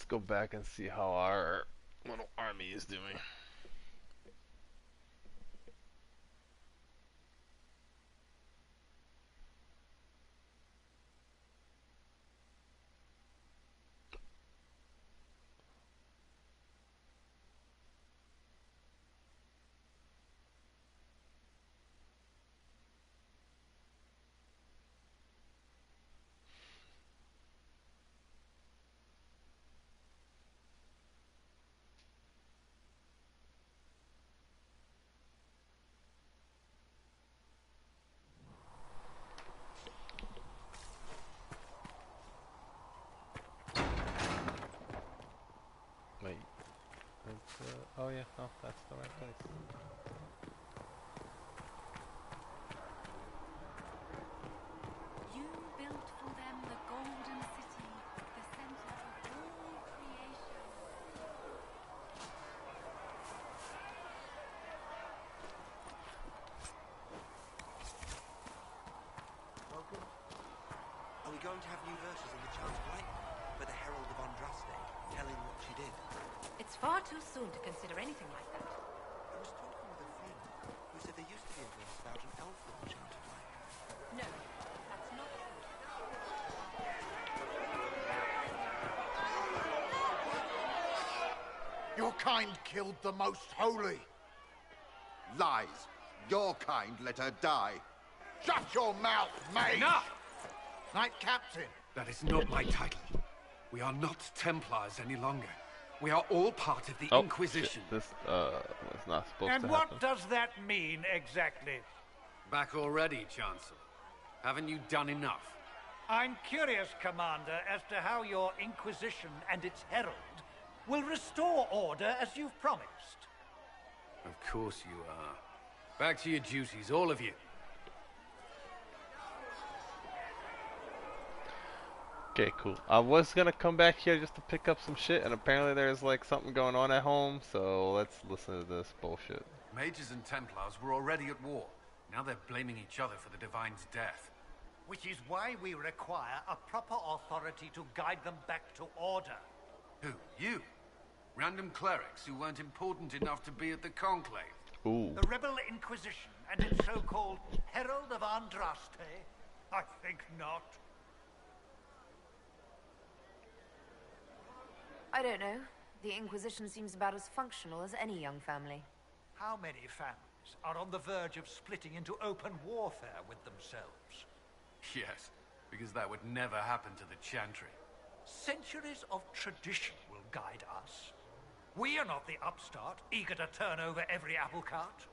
go back and see how our little army is doing. Wait, that's, oh yeah, no, that's the right place. You built for them the golden city, the center of all creation. Welcome. Are we going to have new verses in the Chant of Light? For the Herald of Andraste, telling what she did? It's far too soon to consider anything like that. I was talking with a friend who said there used to be a verse about an elf with the Chant of Light. No, that's not true. Your kind killed the most holy. Lies. Your kind let her die. Shut your mouth, mate! Enough! Knight Captain. That is not my title. We are not Templars any longer. We are all part of the Oh, Inquisition. shit. This was not supposed And to what happen. does that mean exactly? Back already, Chancellor. Haven't you done enough? I'm curious, Commander, as to how your Inquisition and its Herald will restore order as you've promised. Of course you are. Back to your duties, all of you. Okay, cool. I was gonna come back here just to pick up some shit, and apparently there's like something going on at home, so let's listen to this bullshit. Mages and Templars were already at war. Now they're blaming each other for the Divine's death. Which is why we require a proper authority to guide them back to order. Who? You? Random clerics who weren't important enough to be at the Conclave. Ooh. The Rebel Inquisition and its so-called Herald of Andraste? I think not. I don't know. The Inquisition seems about as functional as any young family. How many families are on the verge of splitting into open warfare with themselves? Yes, because that would never happen to the Chantry. Centuries of tradition will guide us. We are not the upstart, eager to turn over every apple cart.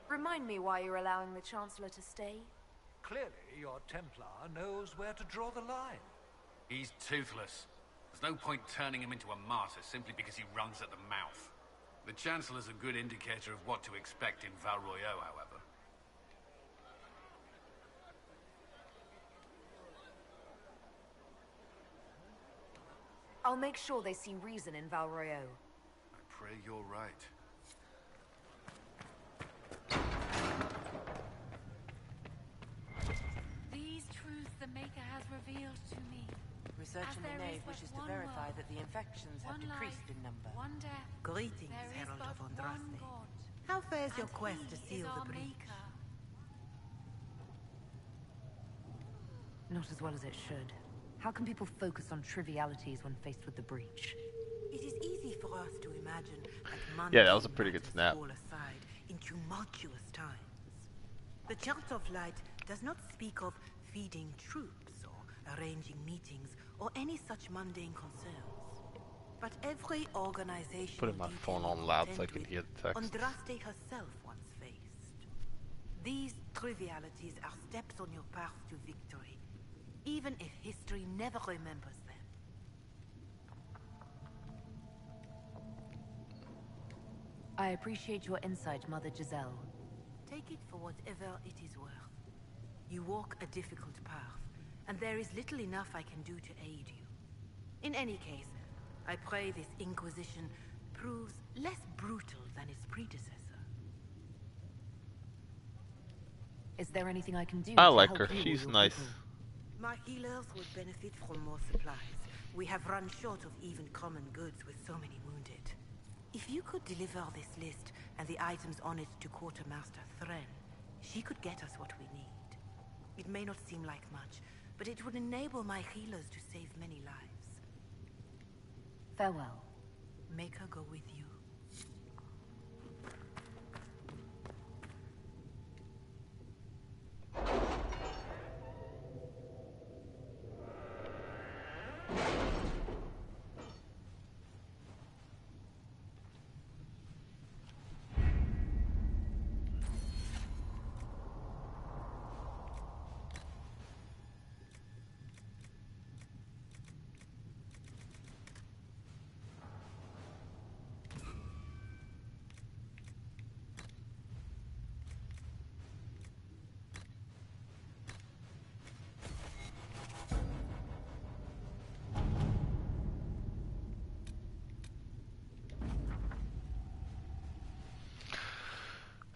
Remind me why you're allowing the Chancellor to stay? Clearly, your Templar knows where to draw the line. He's toothless. There's no point turning him into a martyr simply because he runs at the mouth. The Chancellor's a good indicator of what to expect in Val Royeaux, however. I'll make sure they see reason in Val Royeaux. I pray you're right. These truths the Maker has revealed to me. Research As in the there is nave but wishes to one verify world, that the infections have one decreased life, in number. one death. Greetings, There is Herald but of one Andraste. God. How fares your And quest to he seal is the our breach? Maker. Not as well as it should. How can people focus on trivialities when faced with the breach? It is easy for us to imagine that Yeah, that was a mundane pretty good matters snap. fall aside in tumultuous times. The Chant of Light does not speak of feeding troops or arranging meetings or any such mundane concerns. But every organization Putting my phone on loud so I can hear the text. Andraste herself once faced. These trivialities are steps on your path to victory, even if history never remembers them. I appreciate your insight, Mother Giselle. Take it for whatever it is worth. You walk a difficult path, and there is little enough I can do to aid you. In any case, I pray this Inquisition proves less brutal than its predecessor. Is there anything I can do I to like help her. you or She's your nice. people? My healers would benefit from more supplies. We have run short of even common goods with so many wounded. If you could deliver this list and the items on it to Quartermaster Thren, she could get us what we need. It may not seem like much, but it would enable my healers to save many lives. Farewell. Make her go with you.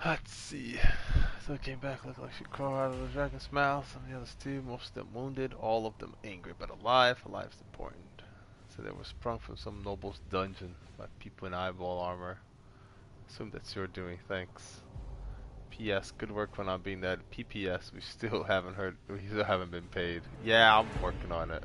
Let's see. So it came back, looked like she crawled out of the dragon's mouth. And the others too, most of them wounded, all of them angry but alive. Alive's important. So they were sprung from some noble's dungeon by people in eyeball armor. Assume that's your doing, thanks. P.S. Good work for not being that. P.P.S. We still haven't been paid. Yeah, I'm working on it.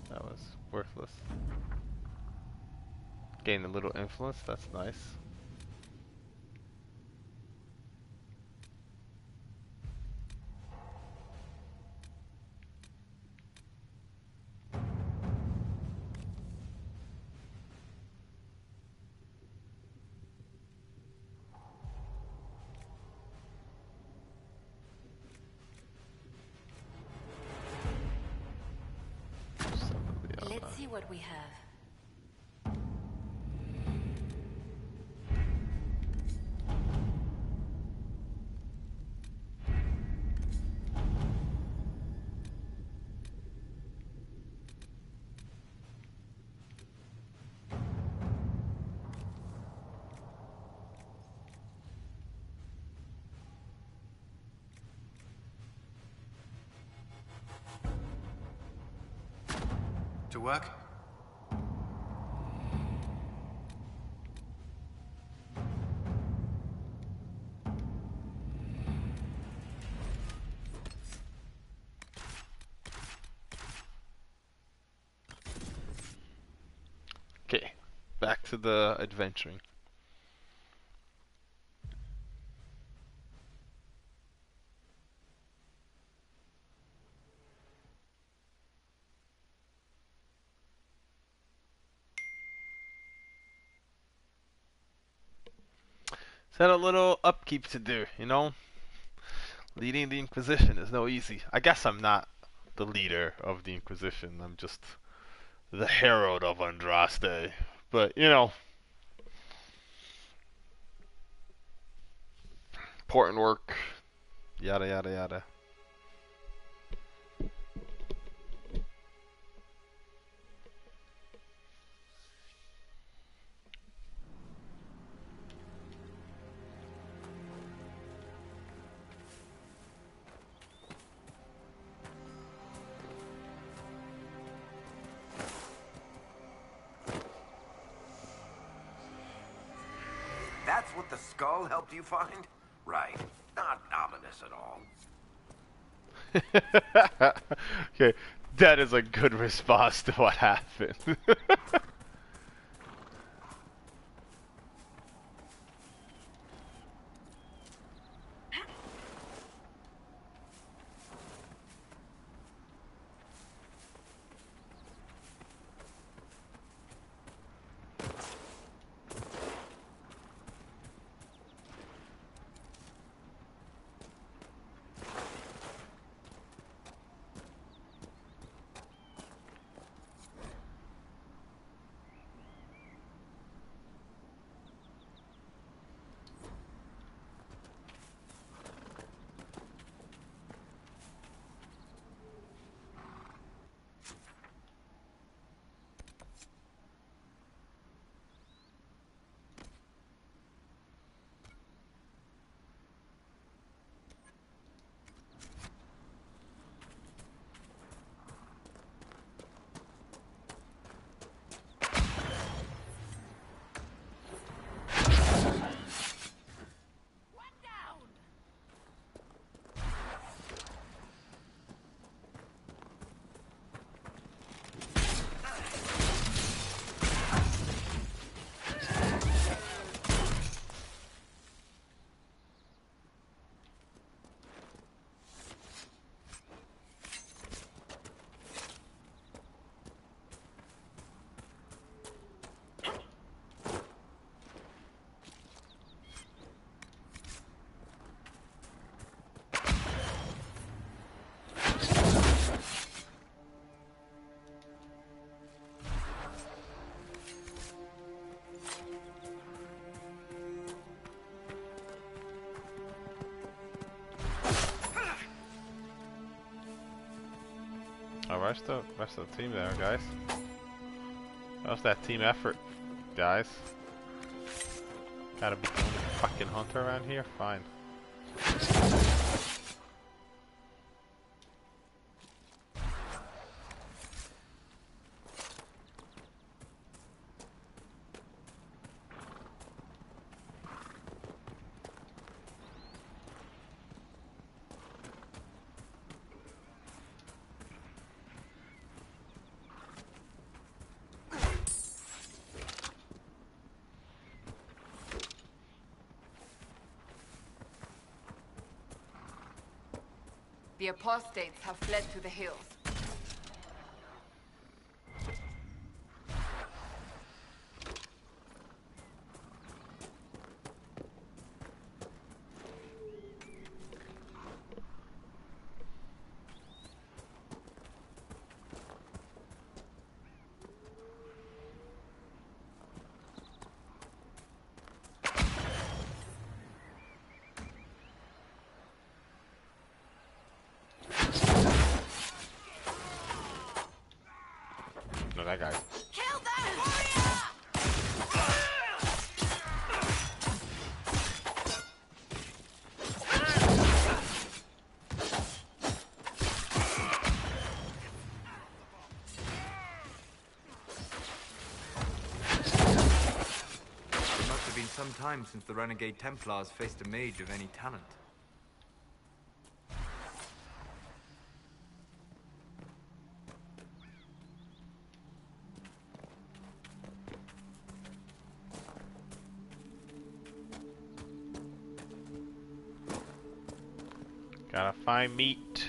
That was worthless. Gain a little influence, that's nice. Let's see what we have. To work? Okay, back to the adventuring. Had a little upkeep to do, you know? Leading the Inquisition is no easy. I guess I'm not the leader of the Inquisition. I'm just the Herald of Andraste. But, you know, important work. Yada, yada, yada. That's what the skull helped you find? Right. Not ominous at all. Okay, that is a good response to what happened. where's the rest of the team there, guys? How's that team effort, guys? Gotta be the only fucking hunter around here? Fine. The apostates have fled to the hills. No, that guy. Kill that warrior! It must have been some time since the Renegade Templars faced a mage of any talent. Gotta find meat.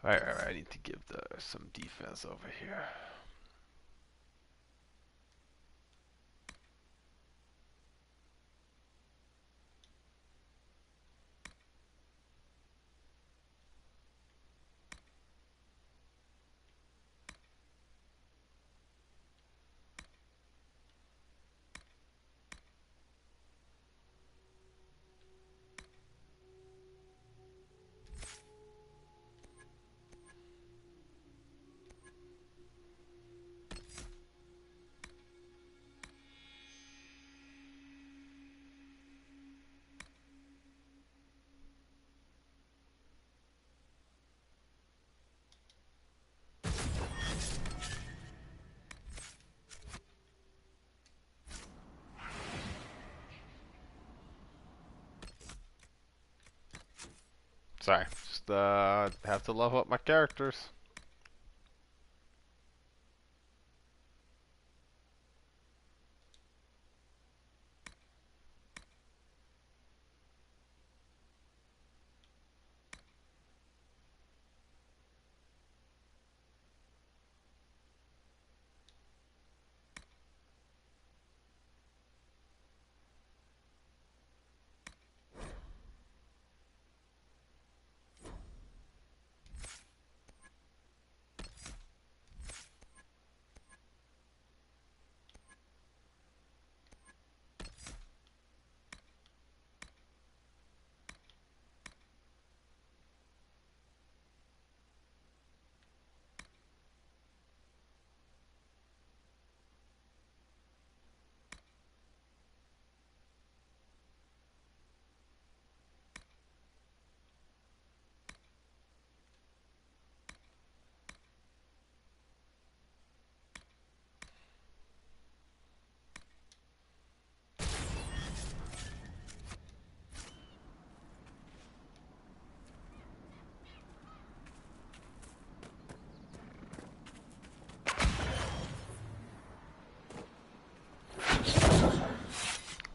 Alright, I need to give some defense over here. Sorry, just have to love up my characters.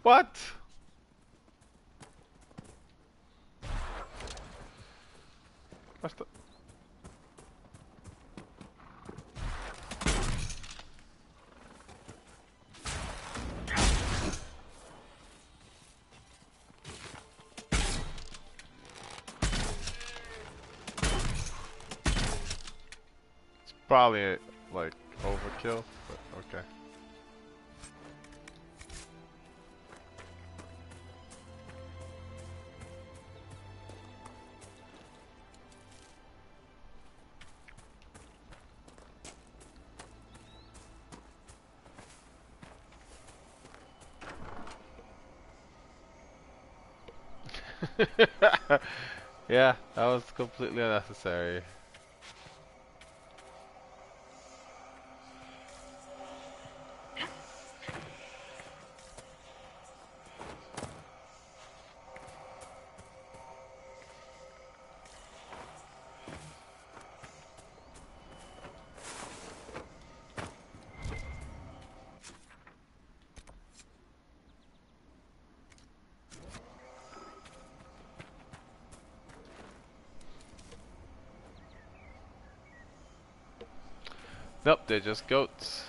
What? What's the... It's probably like overkill, but okay. Yeah, that was completely unnecessary. Nope, they're just goats.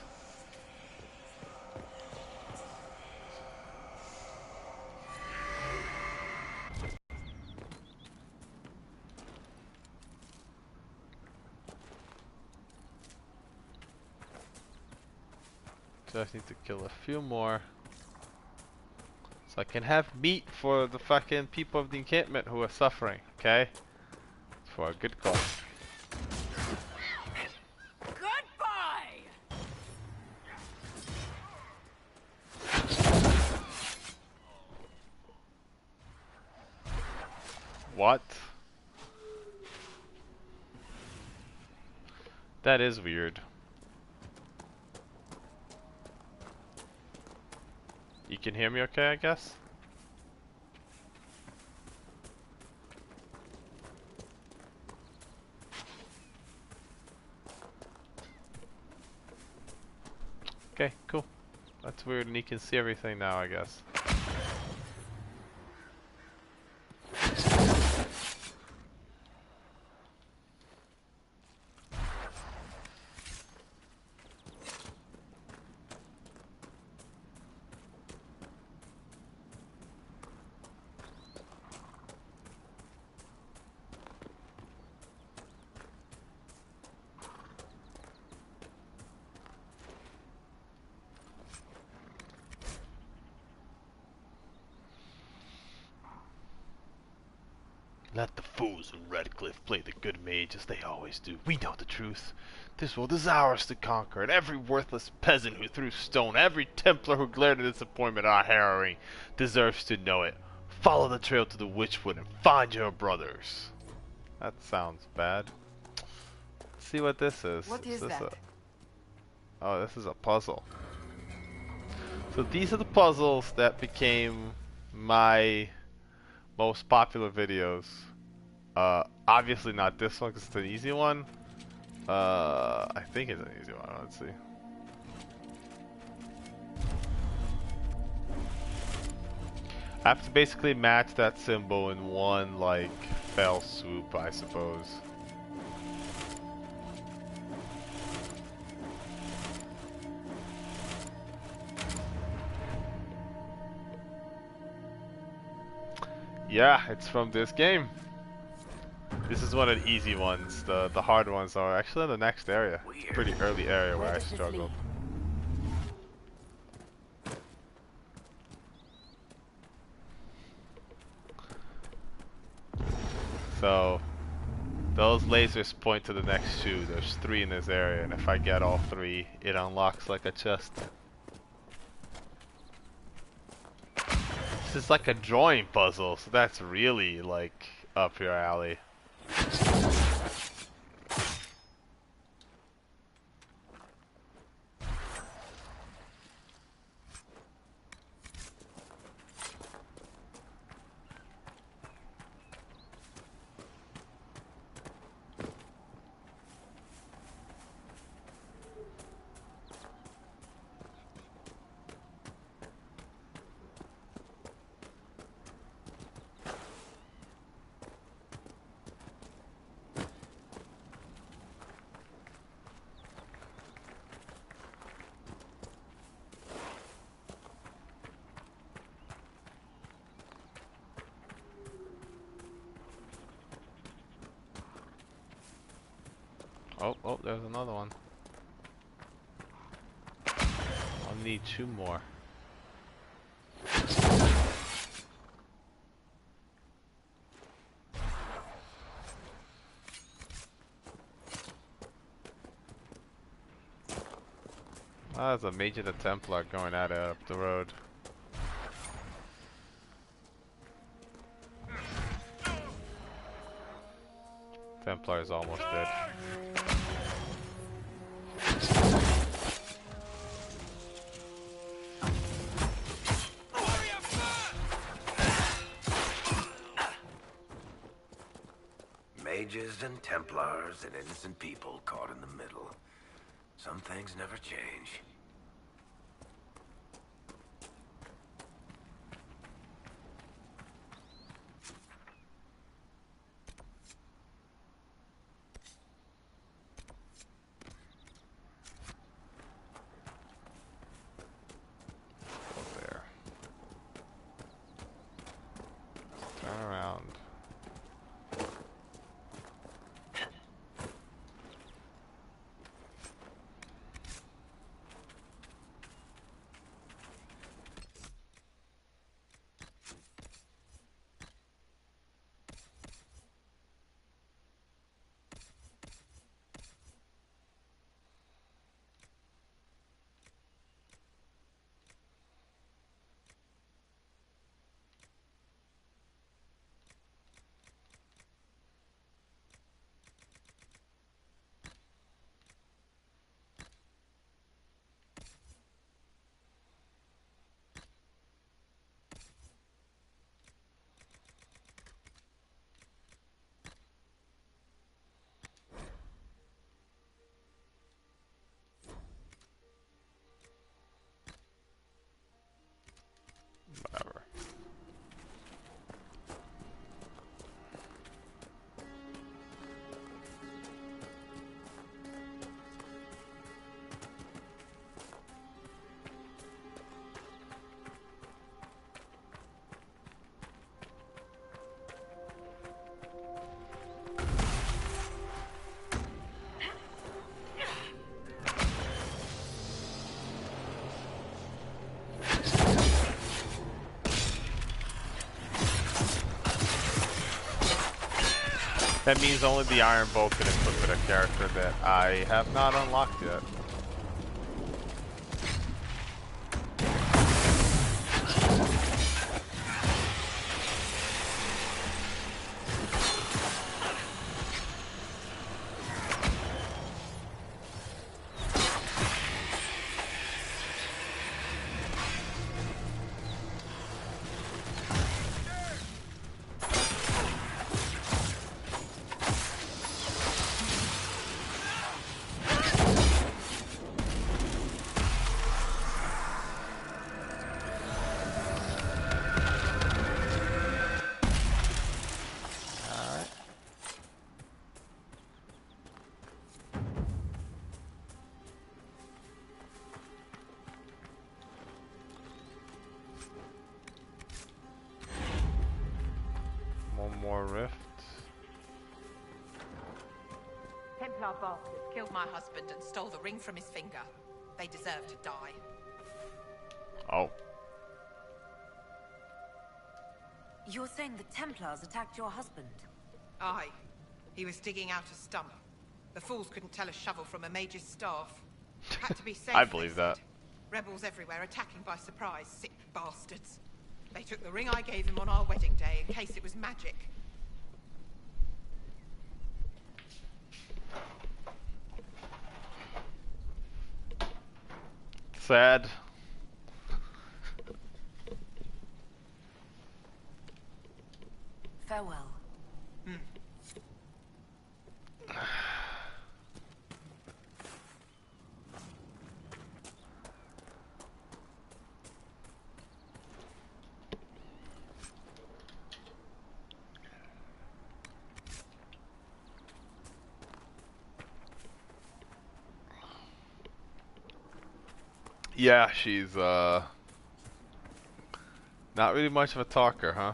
Just need to kill a few more. So I can have meat for the fucking people of the encampment who are suffering, okay? For a good cause. Goodbye! What? That is weird. You can hear me okay, I guess? Okay, cool. That's weird, and you can see everything now, I guess. Let the fools in Redcliffe play the good mage as they always do. We know the truth. This world is ours to conquer, and every worthless peasant who threw stone, every Templar who glared at disappointment at our harrowing, deserves to know it. Follow the trail to the Witchwood and find your brothers. That sounds bad. Let's see what this is. What is that? Oh, this is a puzzle. So these are the puzzles that became my most popular videos. Obviously not this one because it's an easy one. I think it's an easy one. Let's see. I have to basically match that symbol in one like fell swoop, I suppose. Yeah, it's from this game. This is one of the easy ones. The hard ones are actually in the next area. It's a pretty early area where I struggled. So those lasers point to the next shoe. There's 3 in this area, and if I get all 3, it unlocks like a chest. This is like a drawing puzzle, so that's really like up your alley. Oh, there's another one. I'll need 2 more. Ah, there's a Major the Templar going at it up the road. Templar is almost dead. Mages and Templars and innocent people caught in the middle. Some things never change. Whatever. That means only the Iron Bow can equip with a character that I have not unlocked yet. More rifts. Templar bastards killed my husband and stole the ring from his finger. They deserve to die. Oh. You're saying the Templars attacked your husband? Aye. He was digging out a stump. The fools couldn't tell a shovel from a mage's staff. Had to be safe. I believe that. Rebels everywhere attacking by surprise, sick bastards. They took the ring I gave him on our wedding day in case it was magic. Sad. Farewell. Yeah, she's not really much of a talker, huh?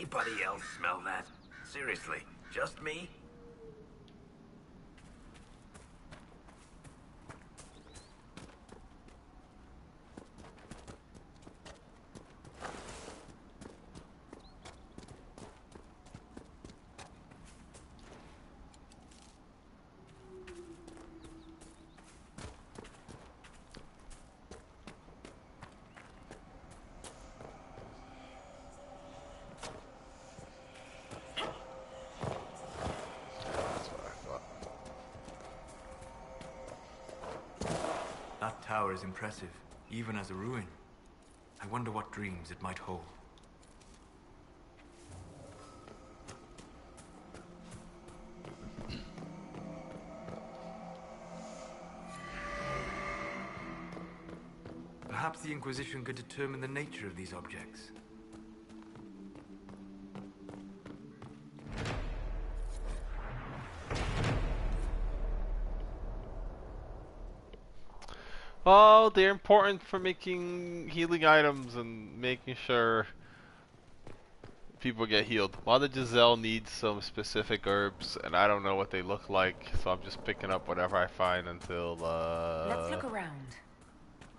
Anybody else smell that? Seriously, just me? That tower is impressive, even as a ruin. I wonder what dreams it might hold. Perhaps the Inquisition could determine the nature of these objects. Oh, they're important for making healing items and making sure people get healed. Mother Giselle needs some specific herbs, and I don't know what they look like, so I'm just picking up whatever I find until Let's look around.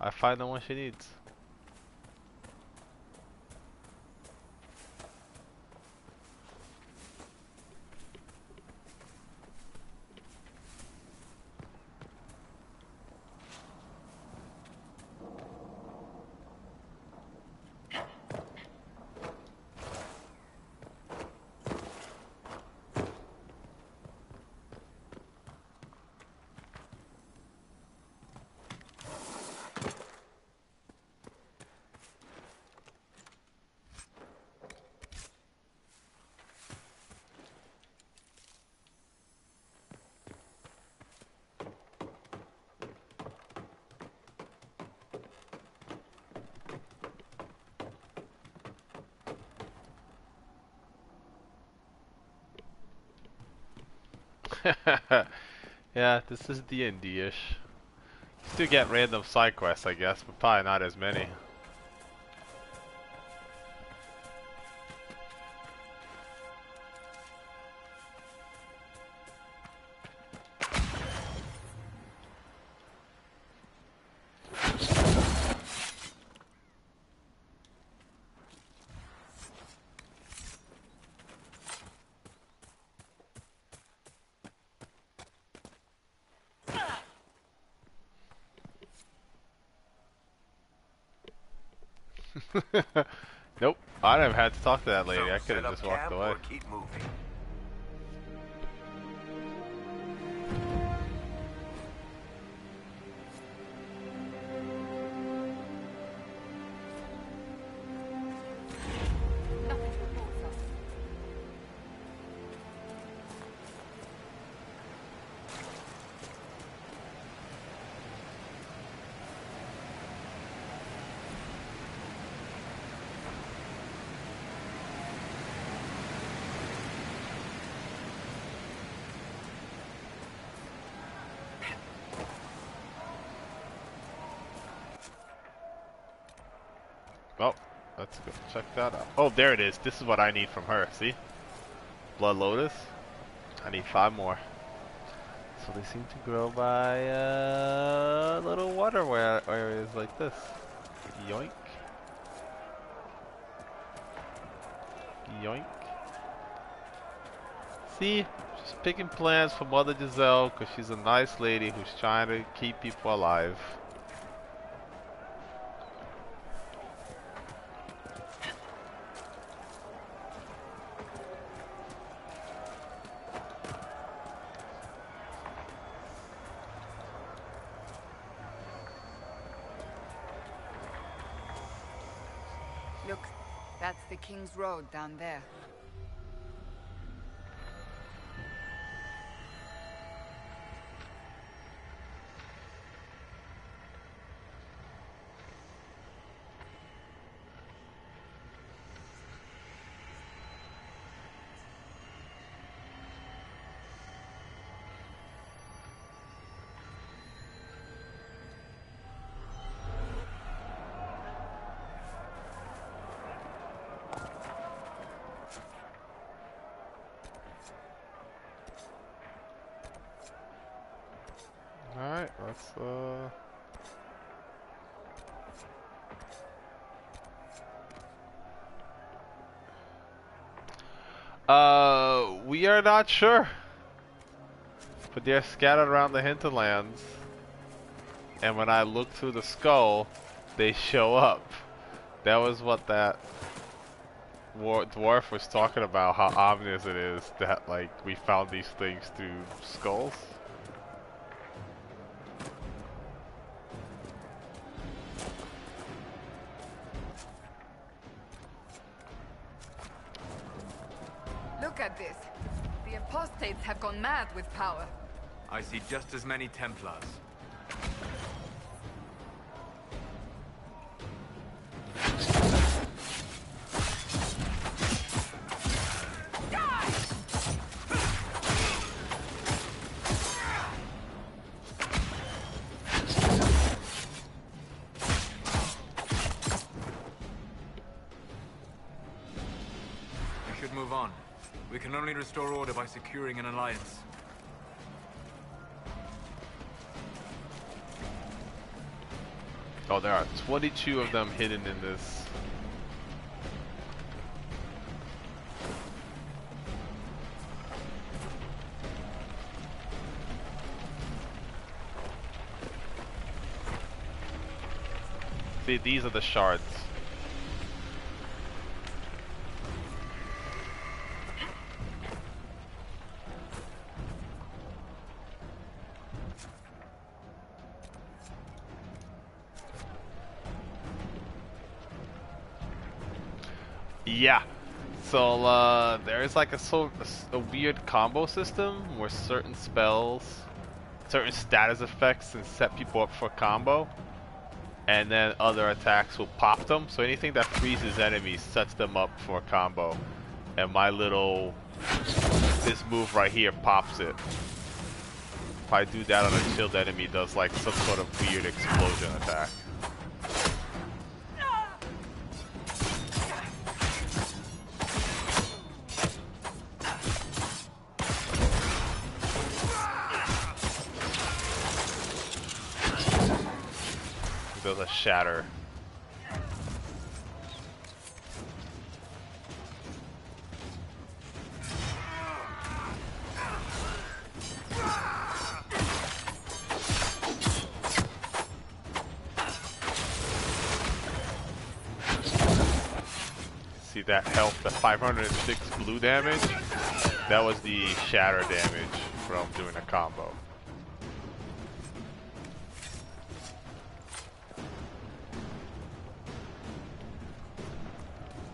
I find the one she needs. Yeah, this is D&D-ish. Still get random side quests, I guess, but probably not as many. Nope, I never had to talk to that lady. I could have just walked away. Keep moving. Well, let's go check that out. Oh, there it is. This is what I need from her. See? Blood Lotus. I need 5 more. So they seem to grow by little water areas like this. Yoink. Yoink. See? Just picking plants for Mother Giselle because she's a nice lady who's trying to keep people alive. Look, that's the King's Road down there. Alright, let's we are not sure. But they're scattered around the hinterlands. And when I look through the skull, they show up. That was what that dwarf was talking about, how ominous it is that, like, we found these things through skulls. Look at this. The apostates have gone mad with power. I see just as many Templars. We should move on. We can only restore order by securing an alliance. Oh, there are 22 of them hidden in this. See, these are the shards. Yeah, so there's like a weird combo system where certain spells, certain status effects can set people up for combo, and then other attacks will pop them. So anything that freezes enemies sets them up for a combo, and this move right here pops it. If I do that on a chilled enemy, it does like some sort of weird explosion attack. Does a shatter. See that health, the 506 blue damage? That was the shatter damage from doing a combo.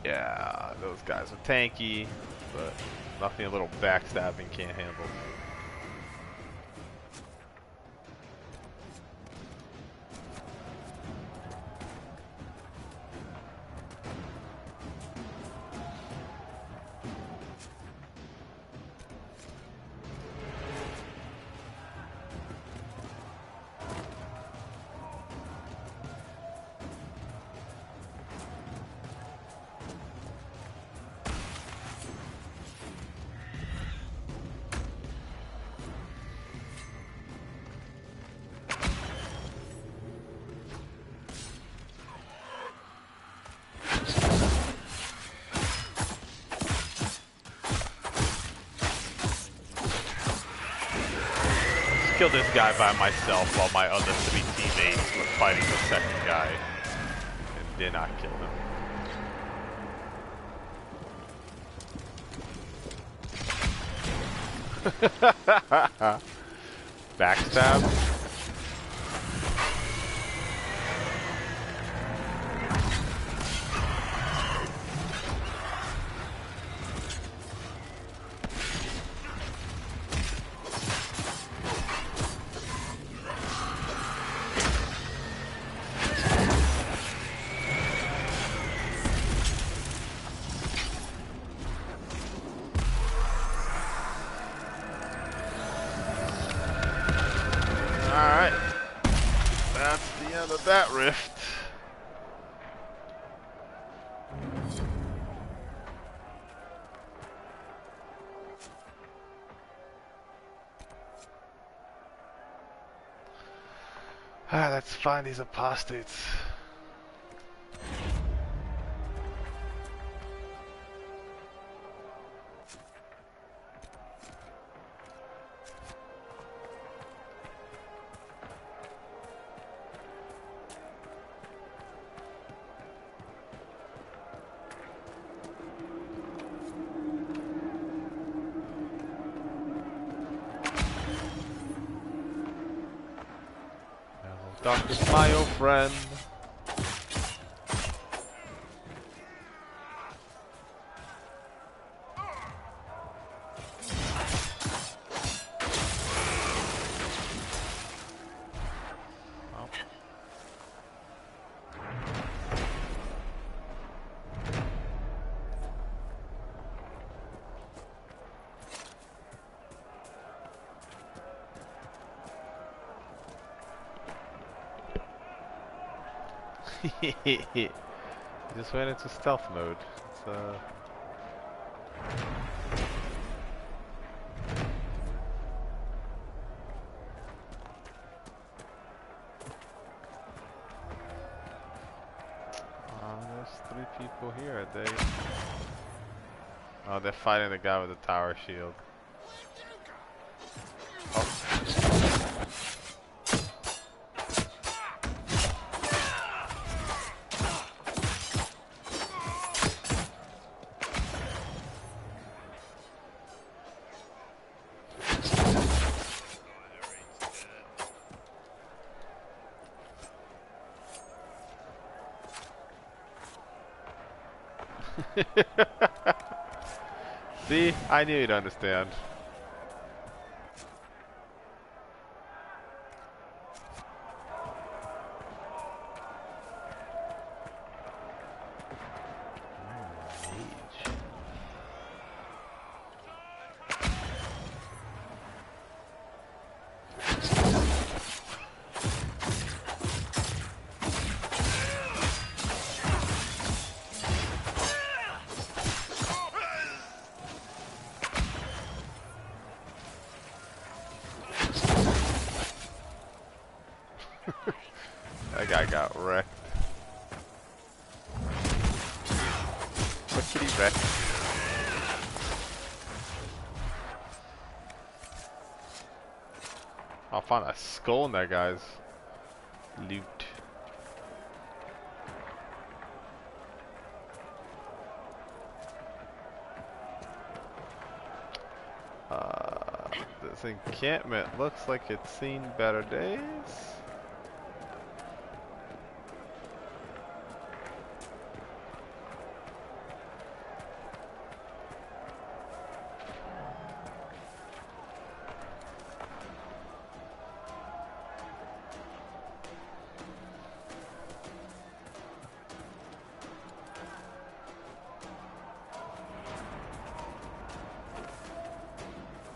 Yeah, those guys are tanky, but nothing a little backstabbing can't handle. Killed this guy by myself while my other 3 teammates were fighting the second guy and did not kill him. Backstab? Alright, that's the end of that rift. Alright, let's find these apostates. Dr. Smile, friend. He just went into stealth mode. It's, there's 3 people here, are they? Oh, they're fighting the guy with the tower shield. Oh. See, I knew you'd understand. That guy got wrecked. What did he wreck? I'll find a skull in that guy's loot. This encampment looks like it's seen better days.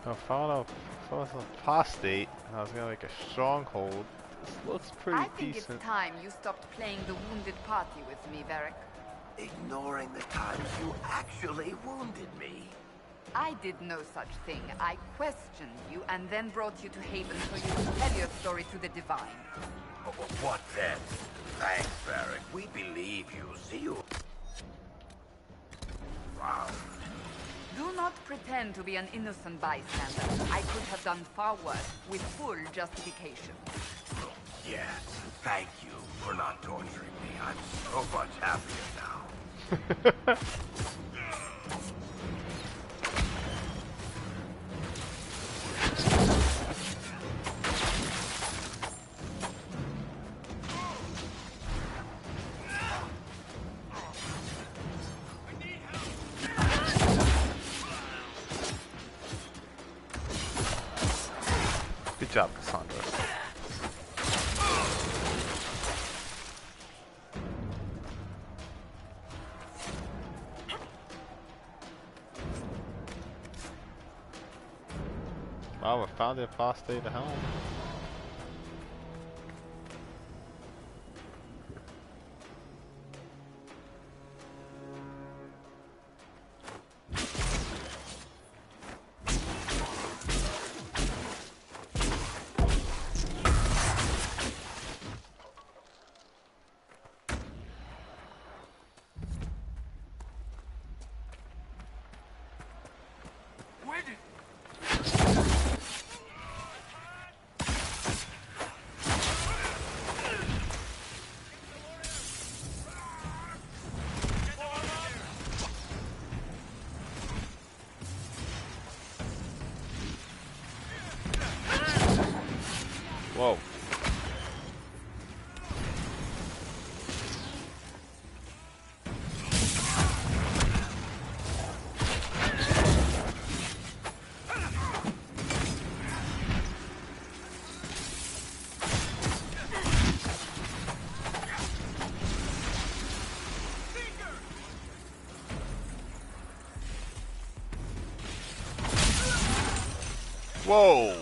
I found an apostate. I was gonna make a stronghold. This looks pretty I think decent. it's time you stopped playing the wounded party with me, Varric. Ignoring the times you actually wounded me. I did no such thing. I questioned you and then brought you to Haven so you could tell your story to the Divine. What then? Thanks, Varric. We believe you. See you. Wow. Do not pretend to be an innocent bystander. I could have done far worse, with full justification. Yes, thank you for not torturing me. I'm so much happier now. Good job, Cassandra. Wow, we found the apostate at home. Whoa!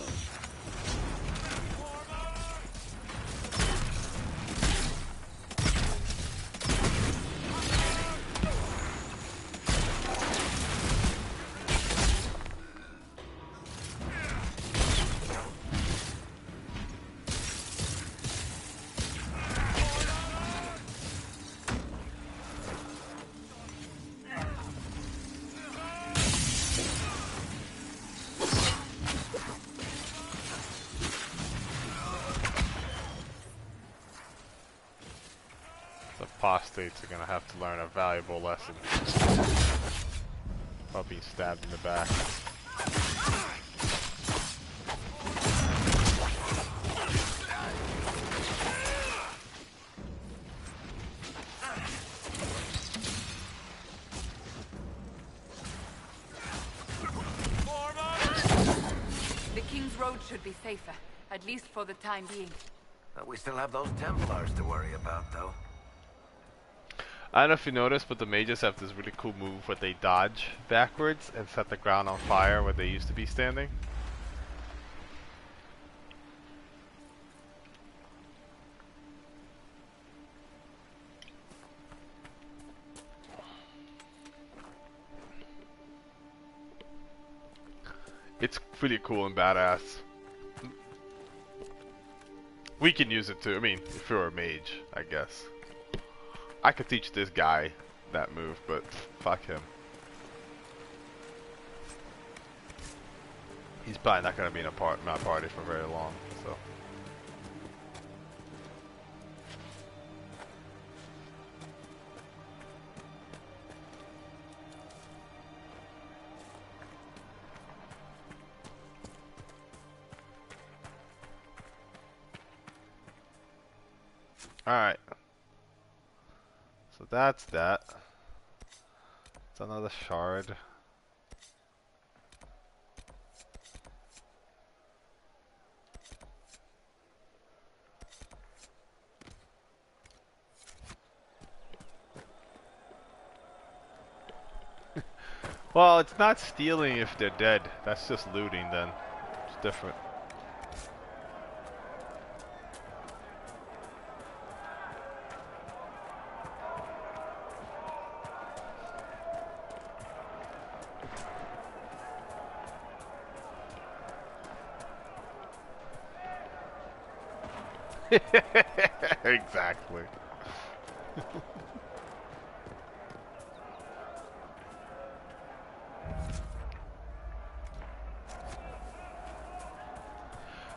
Apostates are gonna have to learn a valuable lesson about being stabbed in the back. The King's Road should be safer, at least for the time being. We still have those Templars to worry about, though. I don't know if you noticed, but the mages have this really cool move where they dodge backwards and set the ground on fire where they used to be standing. It's pretty cool and badass. We can use it too. I mean, if you're a mage, I guess. I could teach this guy that move, but fuck him. He's probably not gonna be in my party for very long, so. Alright. So that's that. It's another shard. Well, it's not stealing if they're dead. That's just looting then. It's different. Exactly.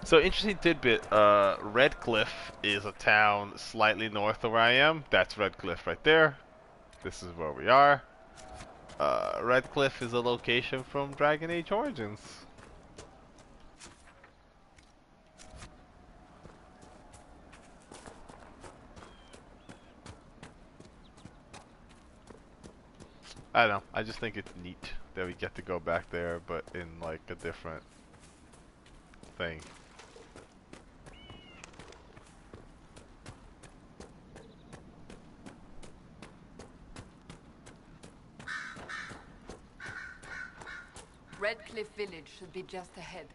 So interesting tidbit, Redcliffe is a town slightly north of where I am. That's Redcliffe right there. This is where we are. Redcliffe is a location from Dragon Age Origins. I don't know, I just think it's neat that we get to go back there, but in like a different thing. Redcliffe Village should be just ahead.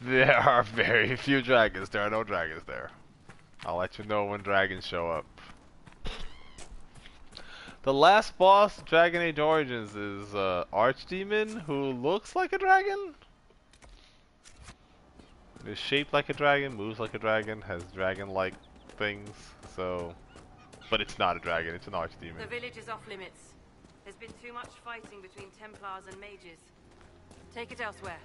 There are very few dragons. There are no dragons there. I'll let you know when dragons show up. The last boss, Dragon Age Origins, is Archdemon, who looks like a dragon. Is shaped like a dragon, moves like a dragon, has dragon-like things. So, but it's not a dragon. It's an Archdemon. The village is off limits. There's been too much fighting between Templars and mages. Take it elsewhere.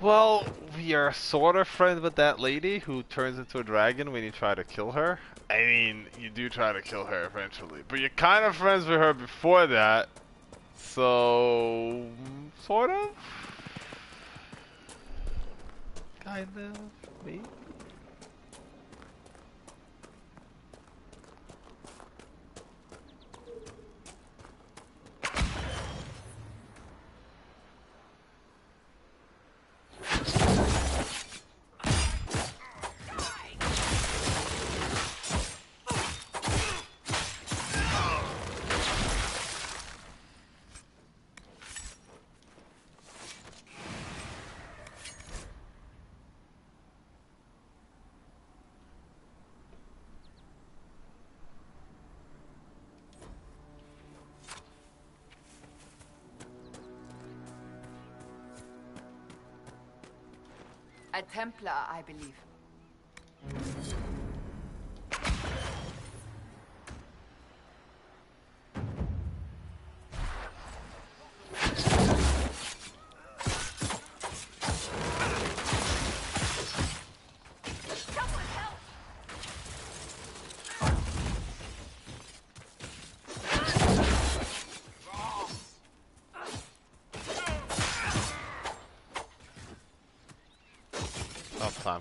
Well, we are sort of friends with that lady who turns into a dragon when you try to kill her. I mean, you do try to kill her eventually, but you're kind of friends with her before that. So, sort of? Kind of, maybe? A Templar, I believe. Enough time.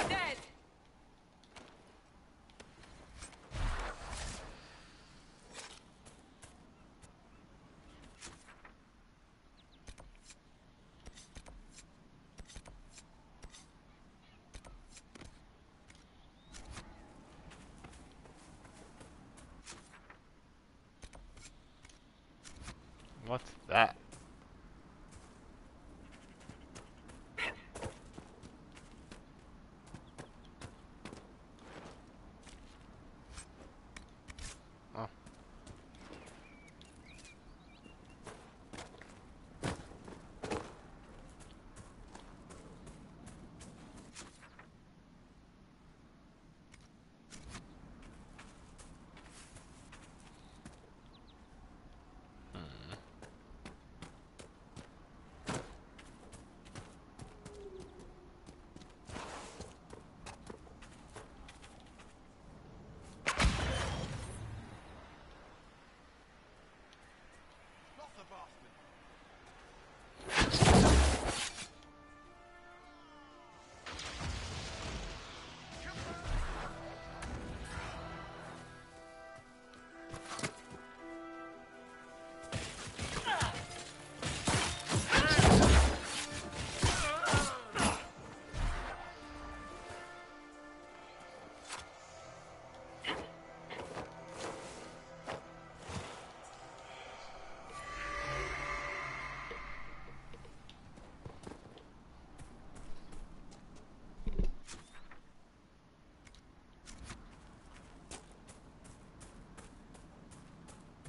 Dead. What's that? Oh.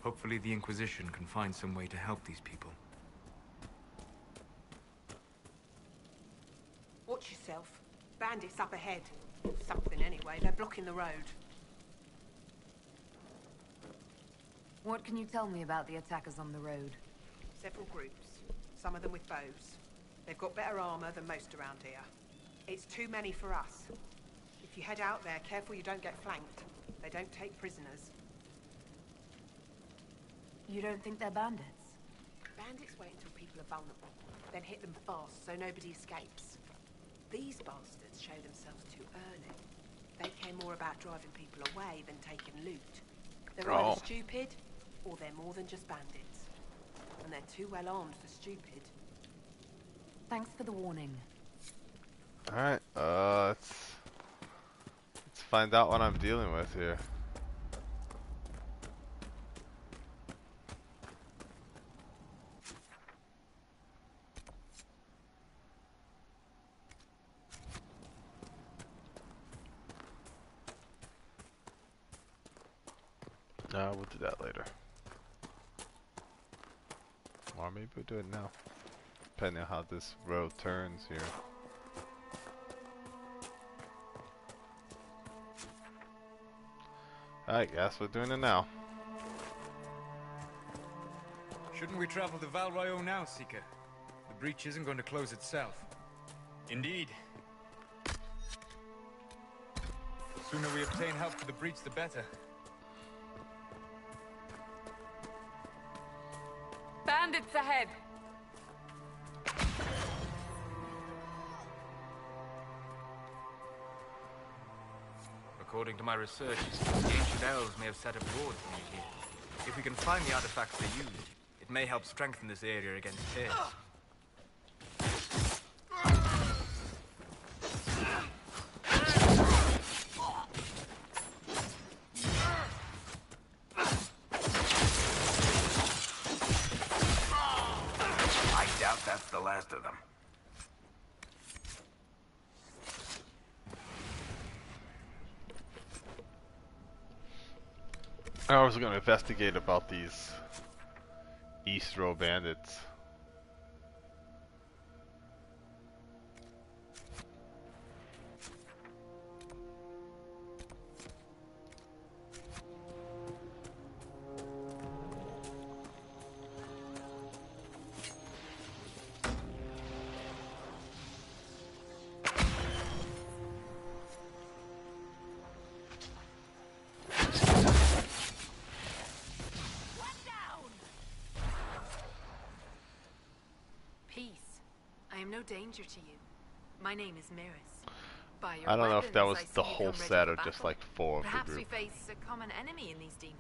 Hopefully the Inquisition can find some way to help these people. Watch yourself. Bandits up ahead. Something anyway, they're blocking the road. What can you tell me about the attackers on the road? Several groups, some of them with bows. They've got better armor than most around here. It's too many for us. If you head out there, careful you don't get flanked. They don't take prisoners. You don't think they're bandits? Bandits wait until people are vulnerable, then hit them fast so nobody escapes. These bastards show themselves too early. They care more about driving people away than taking loot. They're either stupid, or they're more than just bandits. And they're too well armed for stupid. Thanks for the warning. Alright, let's find out what I'm dealing with here. We'll do that later. Or maybe we'll do it now. Depending on how this road turns here. I guess we're doing it now. Shouldn't we travel to Val Royeaux now, Seeker? The breach isn't going to close itself. Indeed. The sooner we obtain help for the breach, the better. Bandits ahead! According to my research, the ancient elves may have set up wards near here. If we can find the artifacts they used, it may help strengthen this area against tears. I doubt that's the last of them. I was going to investigate about these East Row bandits. no danger to you. My name is Miris. By your I don't know if that was weapons, I the see you whole come ready set for or just battle. like 4 of the Perhaps we group. face a common enemy in these demons.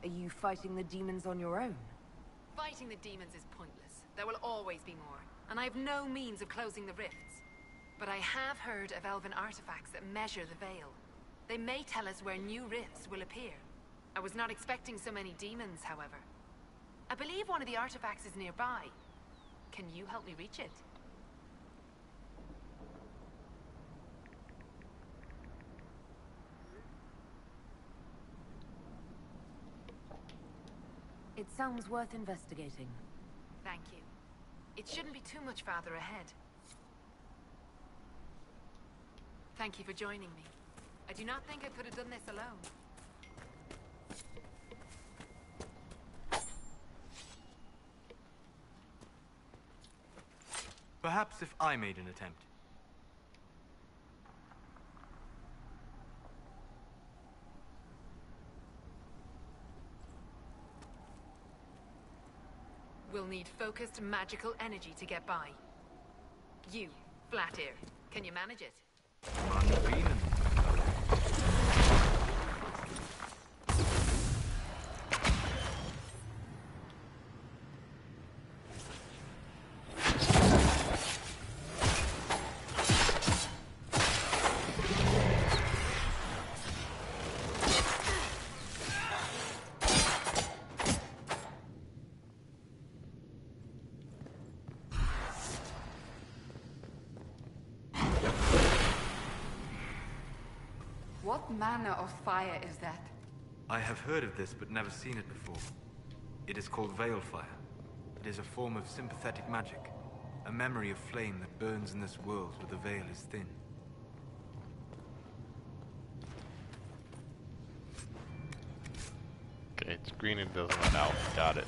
Are you fighting the demons on your own? Fighting the demons is pointless. There will always be more, and I have no means of closing the rifts. But I have heard of elven artifacts that measure the veil. They may tell us where new rifts will appear. I was not expecting so many demons, however. I believe one of the artifacts is nearby. Can you help me reach it? It sounds worth investigating. Thank you. It shouldn't be too much farther ahead. Thank you for joining me. I do not think I could have done this alone. Perhaps if I made an attempt. We'll need focused magical energy to get by. You, Flatear, can you manage it? What manner of fire is that? I have heard of this, but never seen it before. It is called Veil Fire. It is a form of sympathetic magic. A memory of flame that burns in this world where the veil is thin. Okay, it's green and doesn't run out. Got it.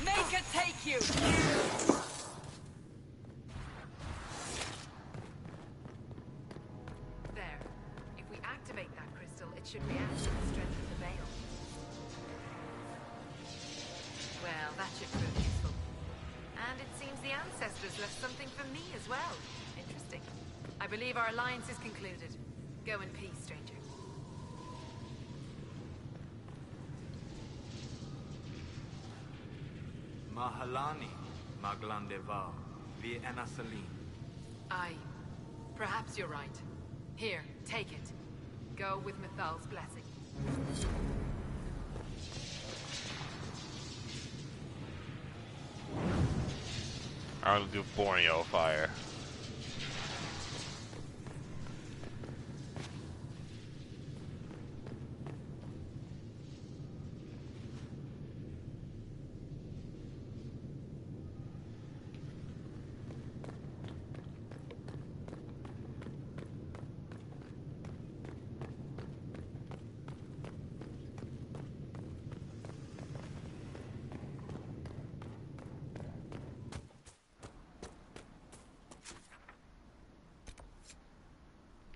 Make it take you! There. If we activate that crystal, it should react to the strength of the veil. Well, that should prove useful. And it seems the ancestors left something for me as well. Interesting. I believe our alliance is concluded. Go in peace, stranger. Mahalani, Maglandevar, Vi Enasalim. Aye. Perhaps you're right. Here, take it. Go with Mithal's blessing. I'll do Borneo fire.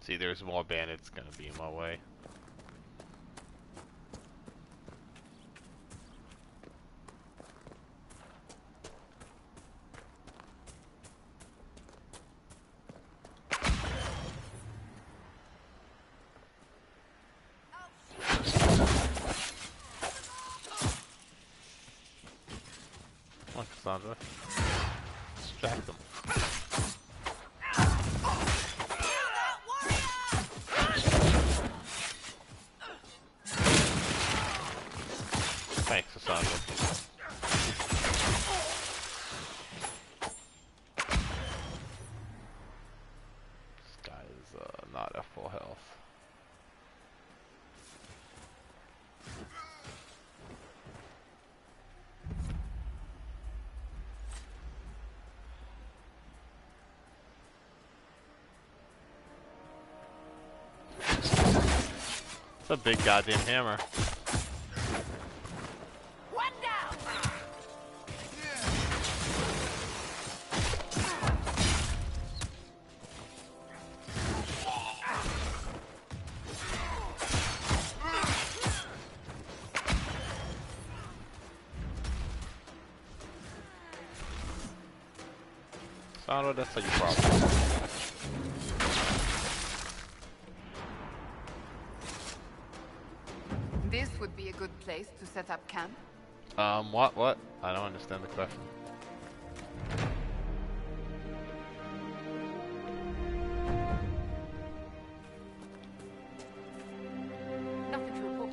See, there's more bandits gonna be in my way. Come on, Cassandra. Distract them. Thanks, Cassandra. This guy is not at full health. It's a big goddamn hammer. One down. Sandro, that's how you problem. This would be a good place to set up camp. What? I don't understand the question. Nothing to report.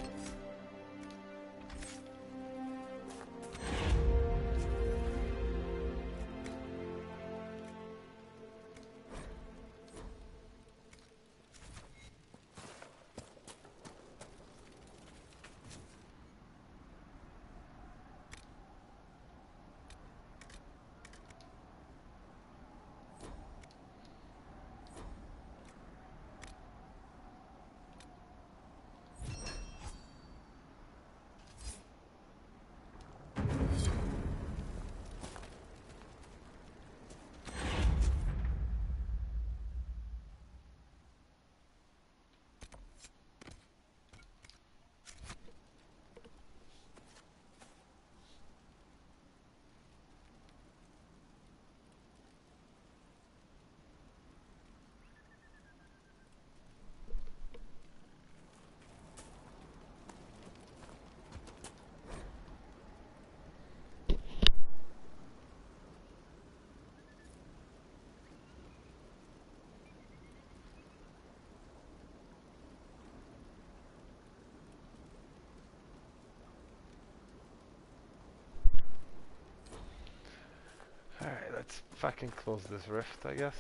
Alright, let's fucking close this rift, I guess.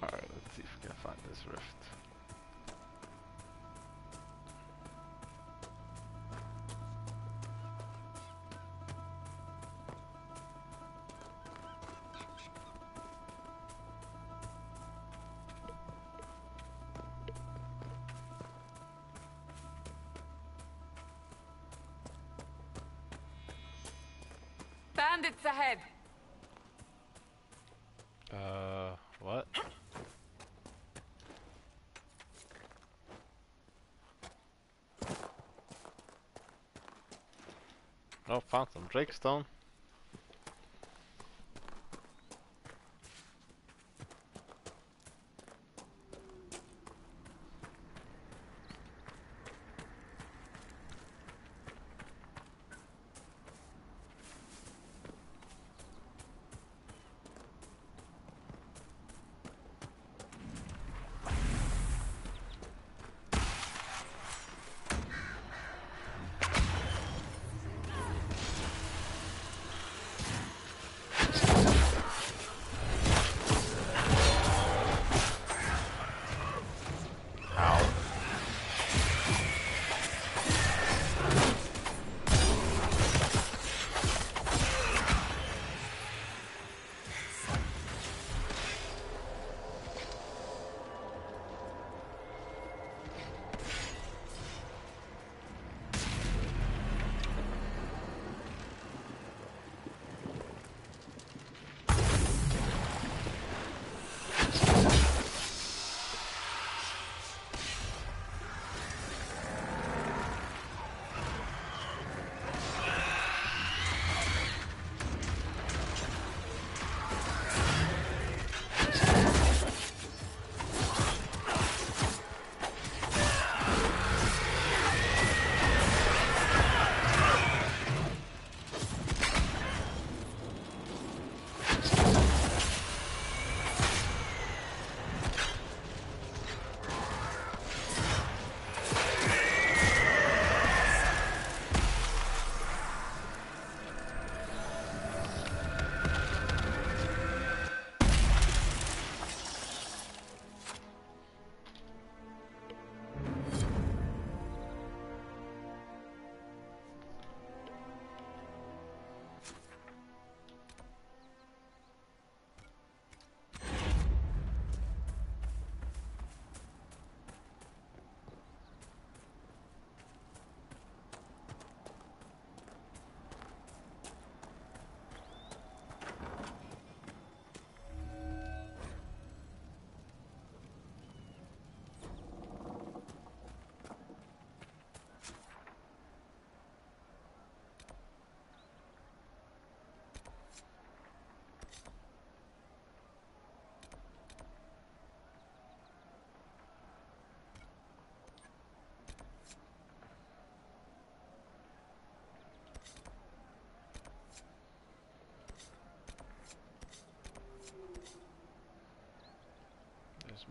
Alright, let's see if we can find this rift. Bandits ahead. What? Oh, found some Drakestone.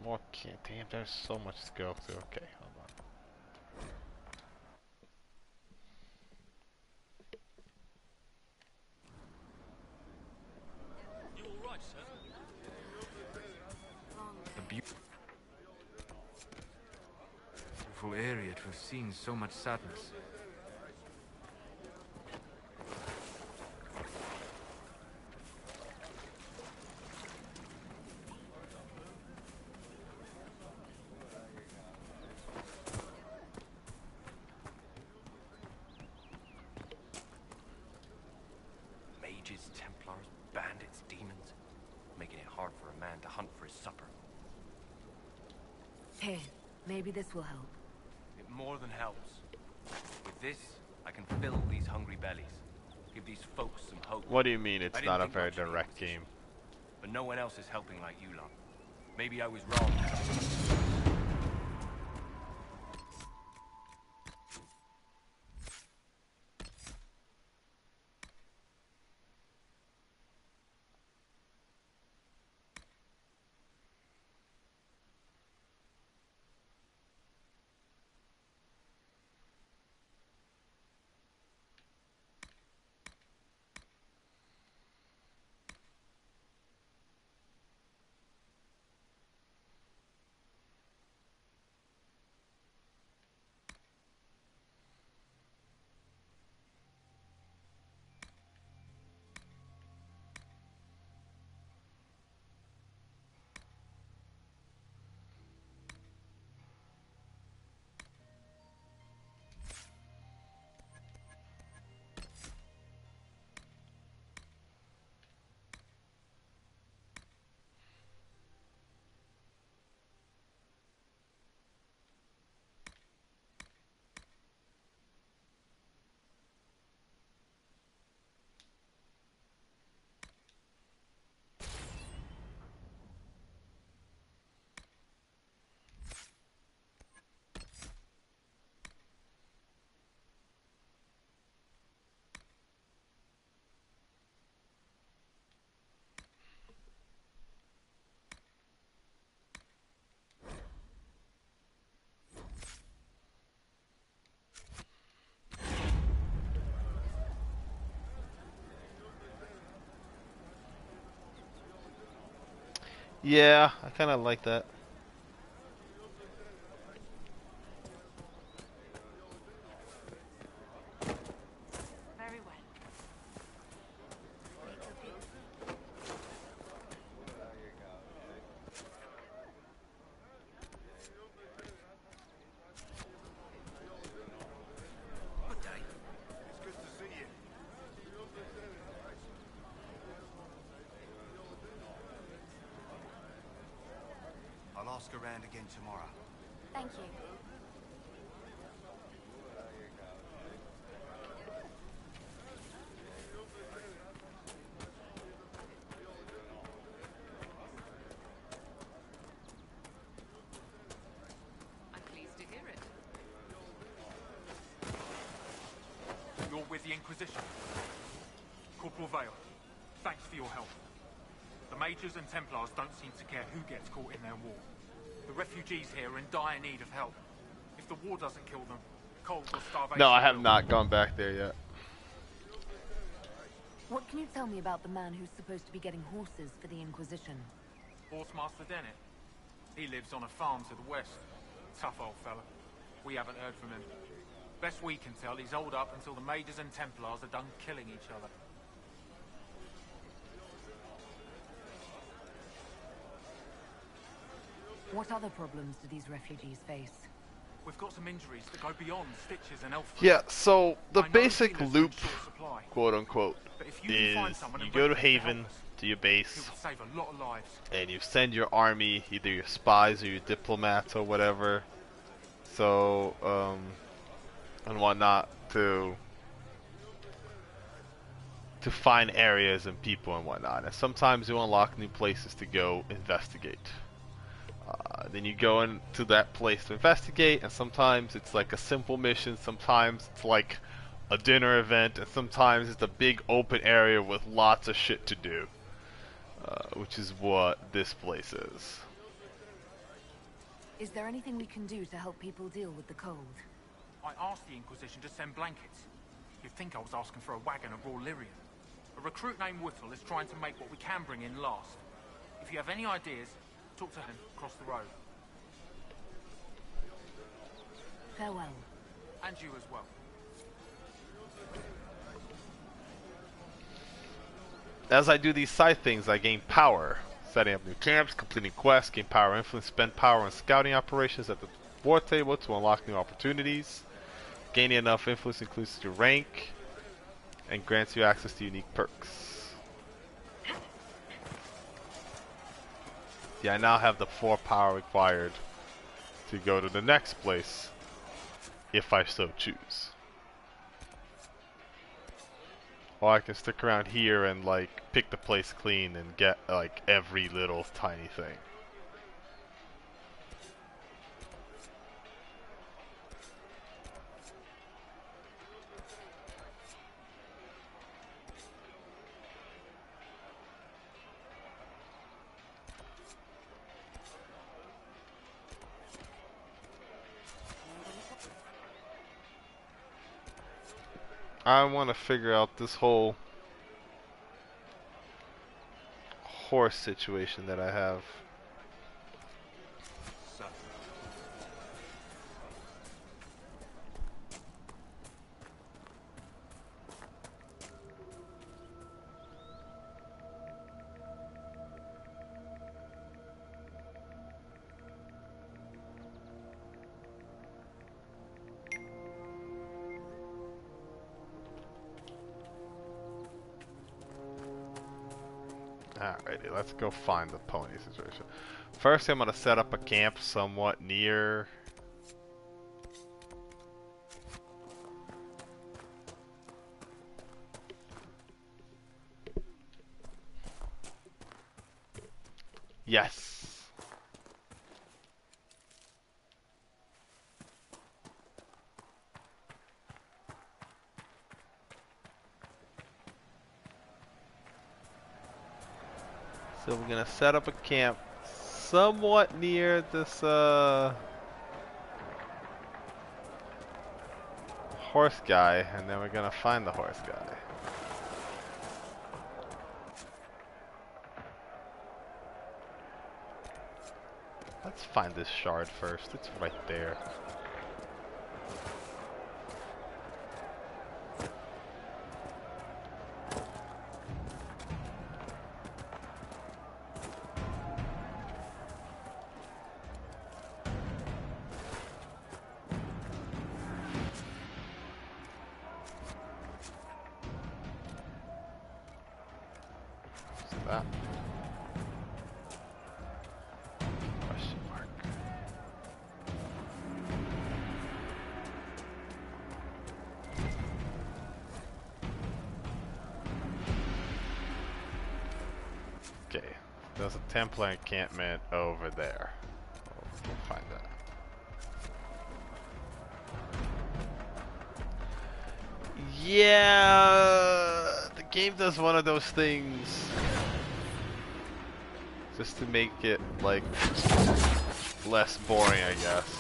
Okay, damn, there's so much to go through. Okay, hold on. You all right, sir? A beautiful area to have seen so much sadness. Mages, Templars, bandits, demons, making it hard for a man to hunt for his supper. Here, maybe this will help. It more than helps. With this, I can fill these hungry bellies. Give these folks some hope. What do you mean it's I didn't not a think very much of the direct Inquisition, game? but no one else is helping like you lot. Maybe I was wrong. Yeah, I kind of like that. Very well. Good day. It's good to see you. I'll ask around again tomorrow. Thank you. I'm pleased to hear it. You're with the Inquisition? Corporal Vale, thanks for your help. The Mages and Templars don't seem to care who gets caught in their war. The refugees here are in dire need of help. If the war doesn't kill them, cold or starvation... No, I have will. not gone back there yet. What can you tell me about the man who's supposed to be getting horses for the Inquisition? Horsemaster Dennett. He lives on a farm to the west. Tough old fella. We haven't heard from him. Best we can tell, he's holed up until the Mages and Templars are done killing each other. What other problems do these refugees face? We've got some injuries that go beyond stitches and elf. Yeah, so the I know basic healers loop, in short supply, quote unquote, but if you can find is someone you and go to ready Haven, help us, to your it base, will save a lot of lives. and you send your army, either your spies or your diplomats or whatever, so, and whatnot, to find areas and people and whatnot. And sometimes you unlock new places to go investigate. Then you go into that place to investigate, and sometimes it's like a simple mission, sometimes it's like a dinner event, and sometimes it's a big open area with lots of shit to do, which is what this place is. Is there anything we can do to help people deal with the cold? I asked the Inquisition to send blankets. You'd think I was asking for a wagon of raw lyrium. A recruit named Whittle is trying to make what we can bring in last. If you have any ideas, talk to him across the road. Farewell. And you as well. As I do these side things, I gain power. Setting up new camps, completing quests, gain power influence, spend power on scouting operations at the war table to unlock new opportunities. Gaining enough influence increases your rank and grants you access to unique perks. Yeah, I now have the 4 power required to go to the next place, if I so choose. Or I can stick around here and like pick the place clean and get like every little tiny thing. I want to figure out this whole horse situation that I have. Alrighty, let's go find the pony situation. First, I'm going to set up a camp somewhat near... Yes! So we're gonna set up a camp somewhat near this horse guy, and then we're gonna find the horse guy. Let's find this shard first. It's right there. That. Question mark. Okay, there's a Templar encampment over there. We'll find that. Yeah, the game does one of those things just to make it like less boring, I guess.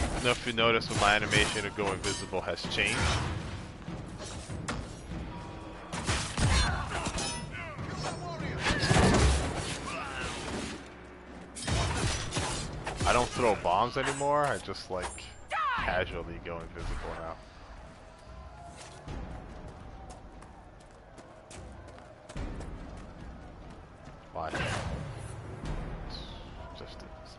I don't know if you notice when my animation to go invisible has changed. I don't throw bombs anymore, I just like casually go invisible now. Why? Just do this.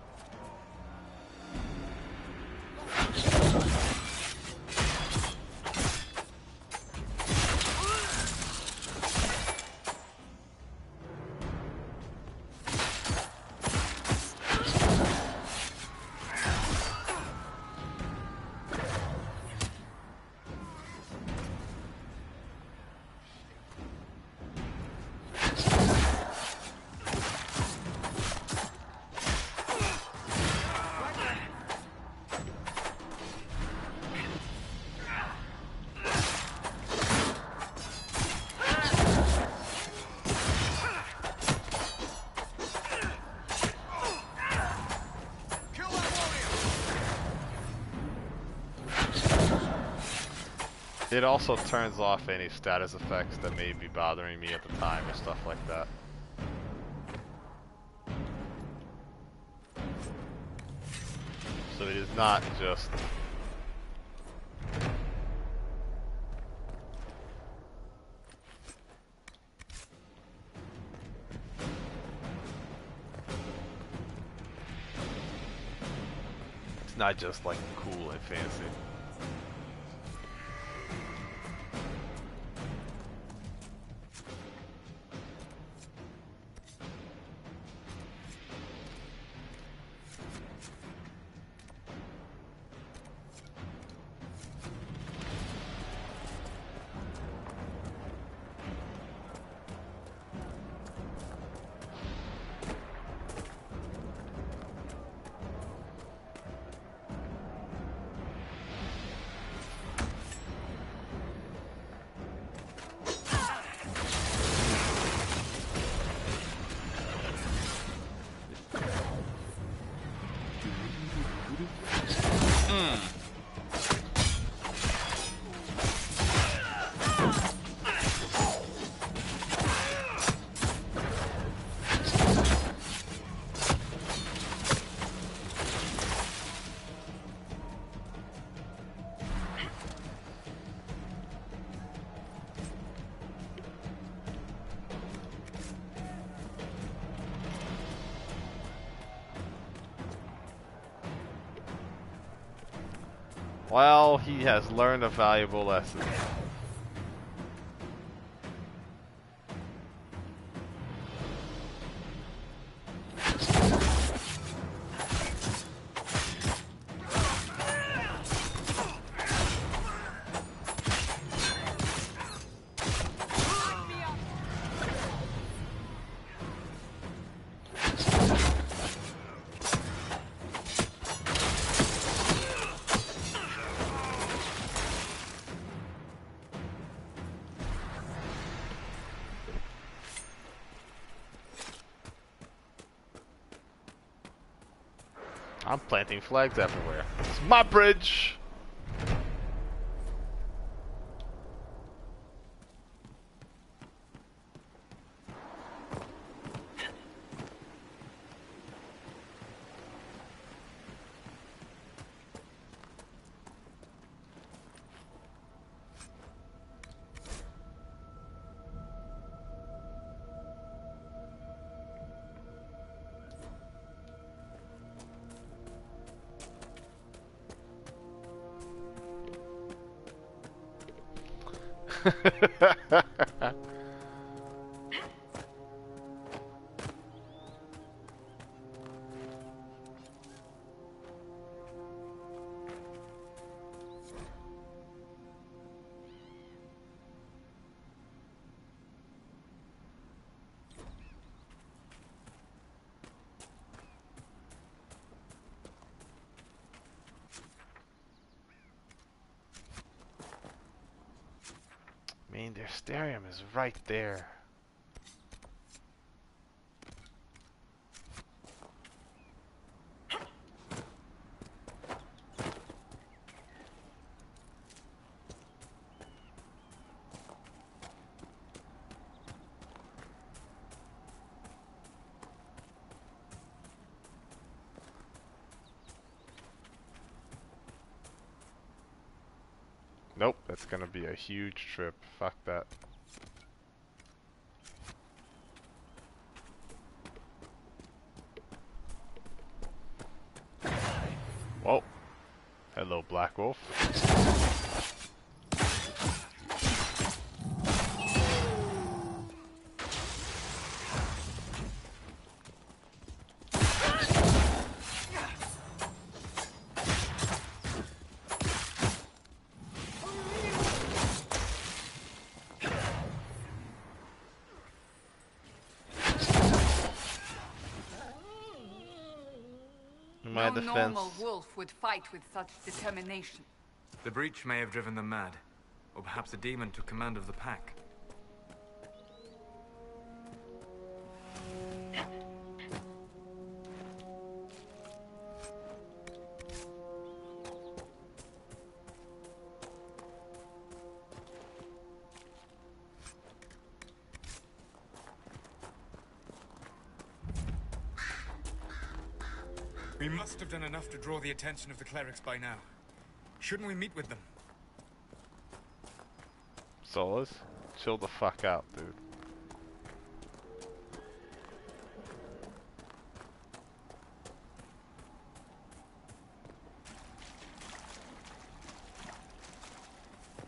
It also turns off any status effects that may be bothering me at the time or stuff like that. So it is not just... It's not just like cool and fancy. Well, he has learned a valuable lesson. I'm planting flags everywhere. It's my bridge! I mean, their Starium is right there. Nope, that's gonna be a huge trip. Fuck that. Whoa. Hello, Black Wolf. No normal wolf would fight with such determination. The breach may have driven them mad. Or perhaps a demon took command of the pack. We must have done enough to draw the attention of the clerics by now. Shouldn't we meet with them? Solus, chill the fuck out, dude.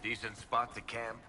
Decent spot to camp.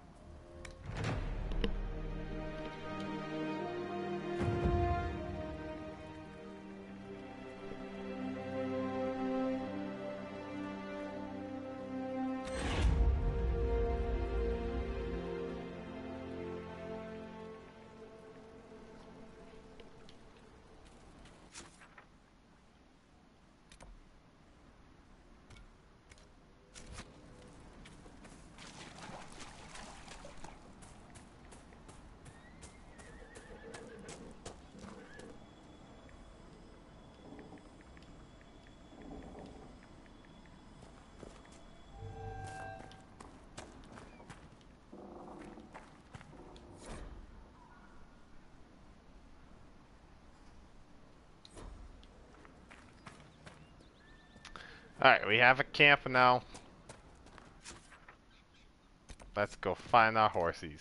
Alright, we have a camp now. Let's go find our horsies.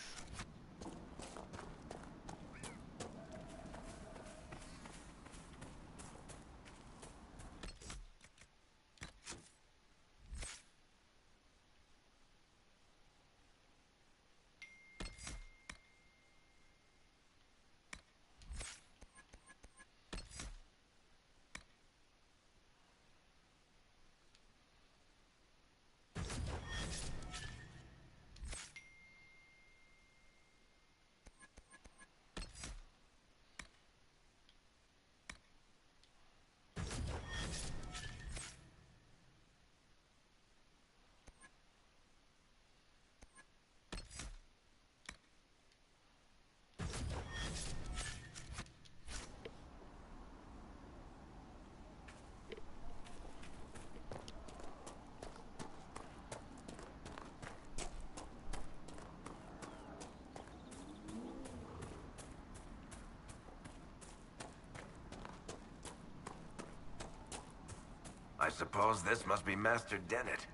I suppose this must be Master Dennett.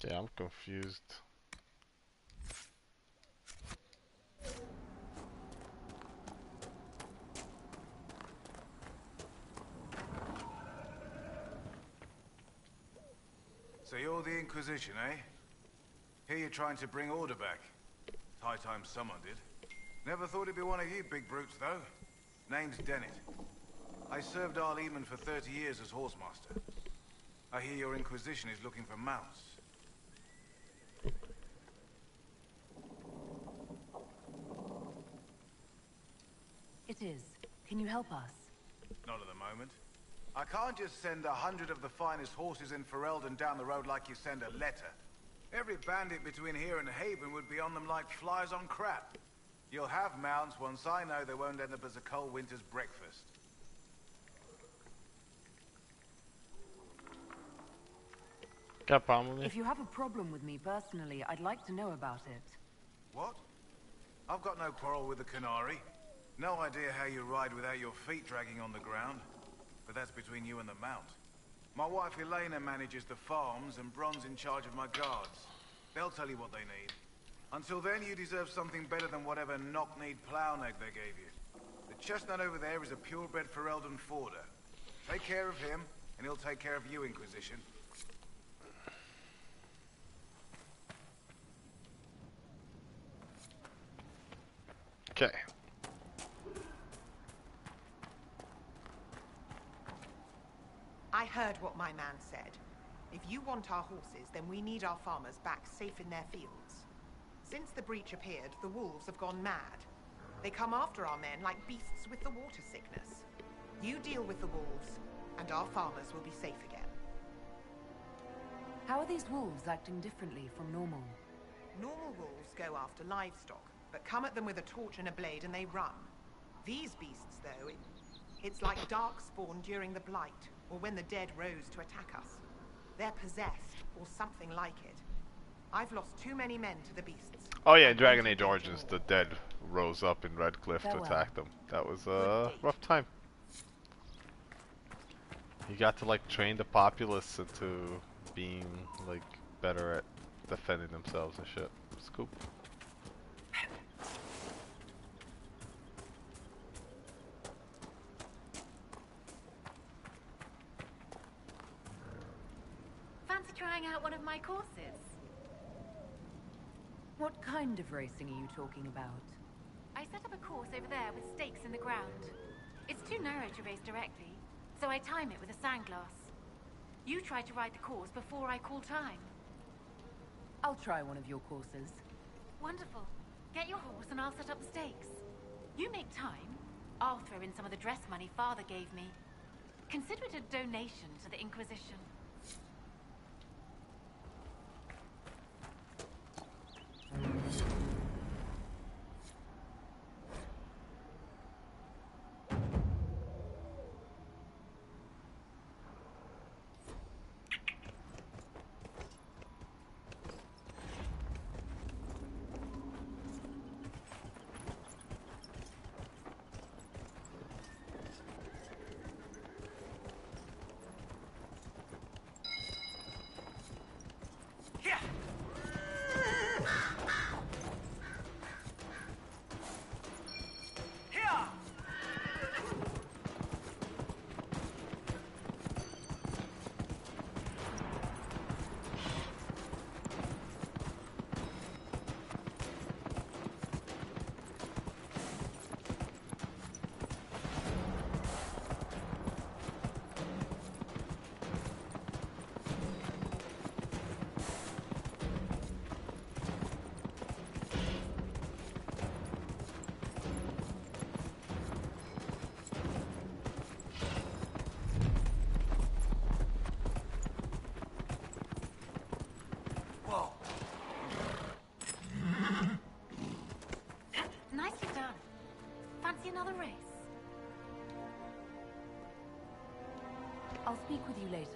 Okay, I'm confused. So you're the Inquisition, eh? Here you're trying to bring order back. It's high time someone did. Never thought it'd be one of you big brutes, though. Name's Dennett. I served Arl Eamon for 30 years as horsemaster. I hear your Inquisition is looking for mounts. It is. Can you help us? Not at the moment. I can't just send 100 of the finest horses in Ferelden down the road like you send a letter. Every bandit between here and Haven would be on them like flies on crap. You'll have mounts once I know they won't end up as a cold winter's breakfast. Got a problem with me? If you have a problem with me personally, I'd like to know about it. What? I've got no quarrel with the Canary. No idea how you ride without your feet dragging on the ground. But that's between you and the mount. My wife Elena manages the farms and Bron's in charge of my guards. They'll tell you what they need. Until then, you deserve something better than whatever knock-kneed plow-neck they gave you. The chestnut over there is a purebred Ferelden Forder. Take care of him, and he'll take care of you, Inquisition. I heard what my man said. If you want our horses, then we need our farmers back safe in their fields. Since the breach appeared, the wolves have gone mad. They come after our men like beasts with the water sickness. You deal with the wolves, and our farmers will be safe again. How are these wolves acting differently from normal? Normal wolves go after livestock, but come at them with a torch and a blade and they run. These beasts, though, it's like darkspawn during the Blight, or when the dead rose to attack us. They're possessed, or something like it. I've lost too many men to the beasts. Oh yeah, in Dragon Age Origins, the dead rose up in Redcliffe to Farewell. attack them. That was a rough time. You got to like train the populace into being like better at defending themselves and shit. It's cool. Fancy trying out one of my courses? What kind of racing are you talking about? I set up a course over there with stakes in the ground. It's too narrow to race directly, so I time it with a sandglass. You try to ride the course before I call time. I'll try one of your courses. Wonderful. Get your horse and I'll set up the stakes. You make time, I'll throw in some of the dress money Father gave me. Consider it a donation to the Inquisition. Nicely done. Fancy another race? I'll speak with you later.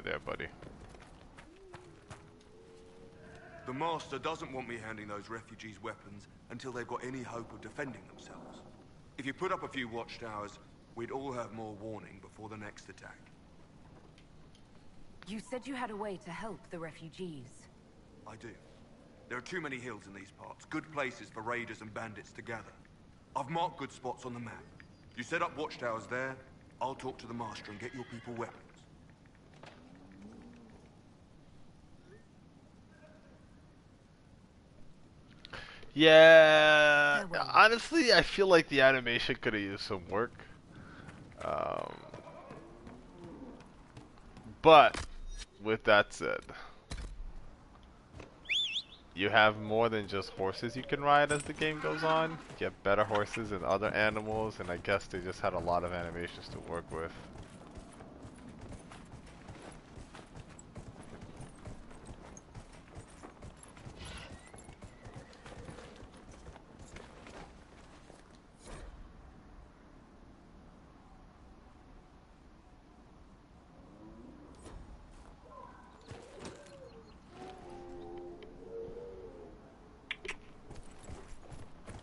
There, buddy. The Master doesn't want me handing those refugees weapons until they've got any hope of defending themselves. If you put up a few watchtowers, we'd all have more warning before the next attack. You said you had a way to help the refugees. I do. There are too many hills in these parts, good places for raiders and bandits to gather. I've marked good spots on the map. You set up watchtowers there, I'll talk to the Master and get your people weapons. Yeah, honestly, I feel like the animation could have used some work. But, with that said, you have more than just horses you can ride as the game goes on. You get better horses and other animals, and I guess they just had a lot of animations to work with.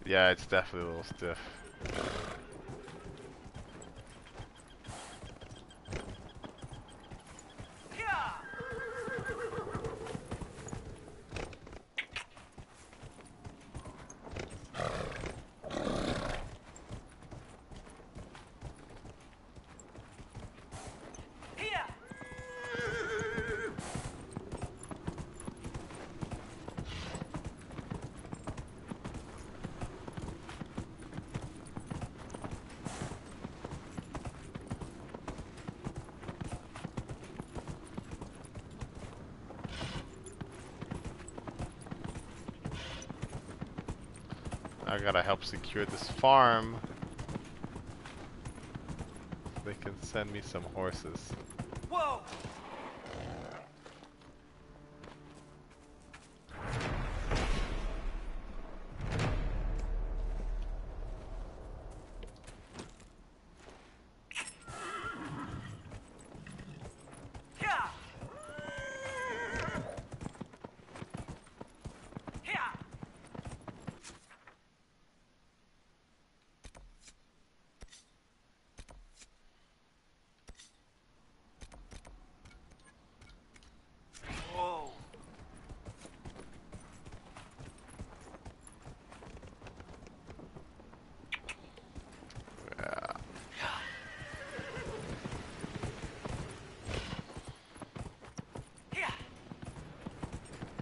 Yeah, it's definitely a little stiff. I gotta help secure this farm. They can send me some horses. Whoa!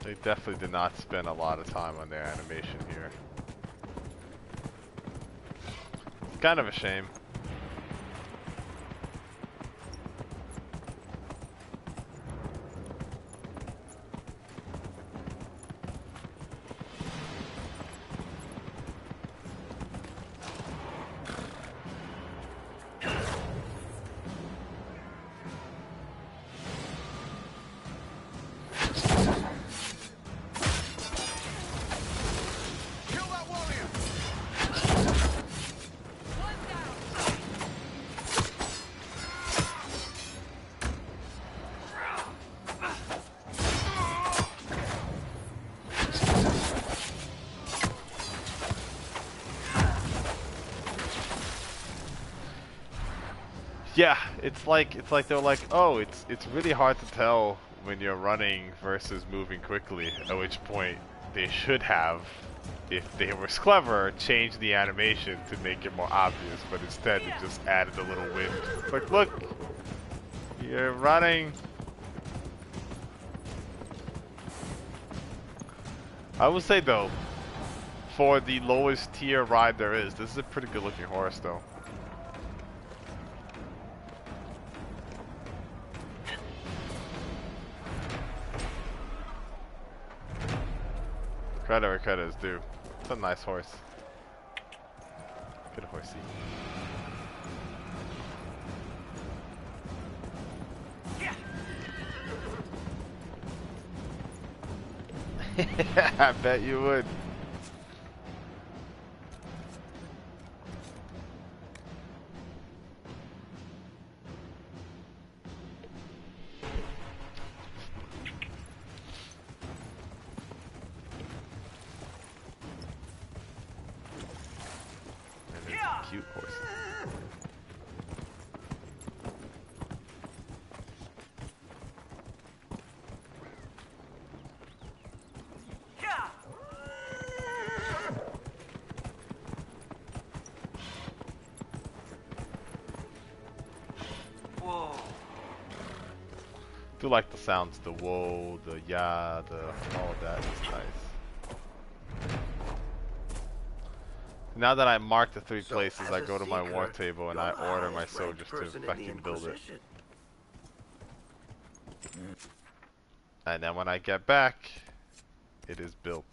They definitely did not spend a lot of time on their animation here. It's kind of a shame. Yeah, it's like they're like, oh, it's really hard to tell when you're running versus moving quickly. At which point they should have, if they were clever, changed the animation to make it more obvious. But instead, they just added a little wind. Like, look, you're running. I would say though, for the lowest tier ride there is, this is a pretty good looking horse though. Credit where credit is due. It's a nice horse. Good horsey. I bet you would. Cute horse. Whoa. Do like the sounds, the whoa, the yeah, all of that is nice. Now that I marked the 3 places, I go to my war table and I order my soldiers to fucking build it. And then when I get back, it is built.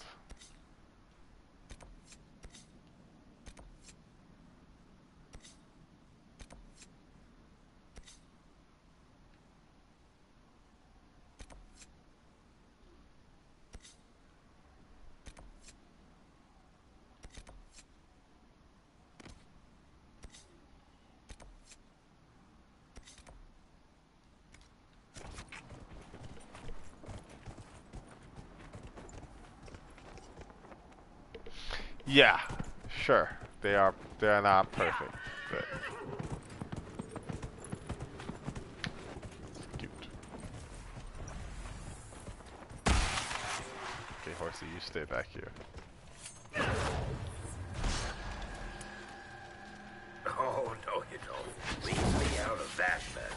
Yeah, sure. They're not perfect, but it's cute. Okay, horsey, you stay back here. Oh, no you don't. Leave me out of that mess.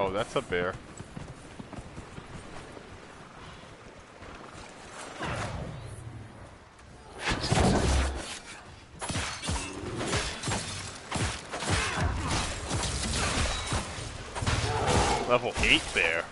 Oh, that's a bear. Level 8 bear.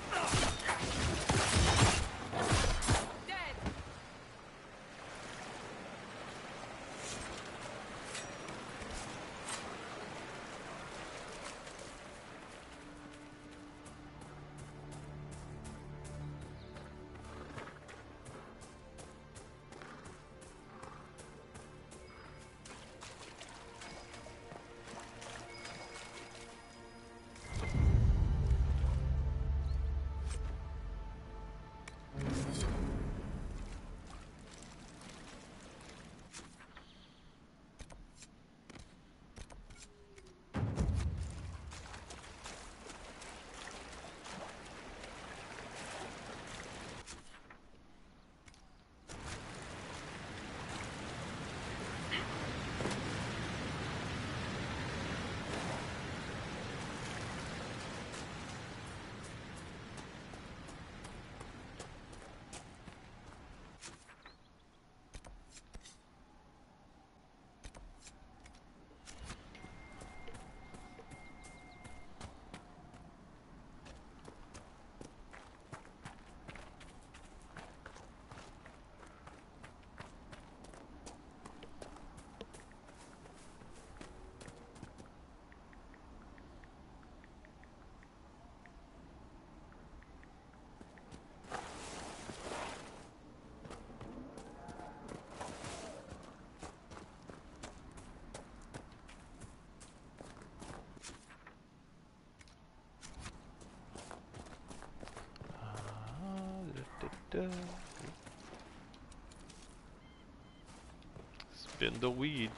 Spin the weed.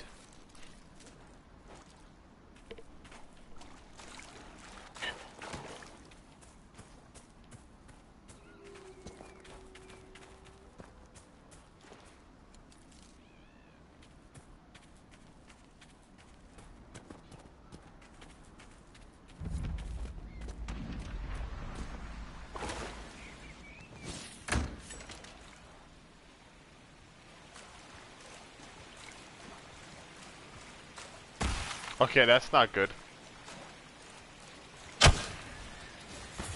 Okay, that's not good.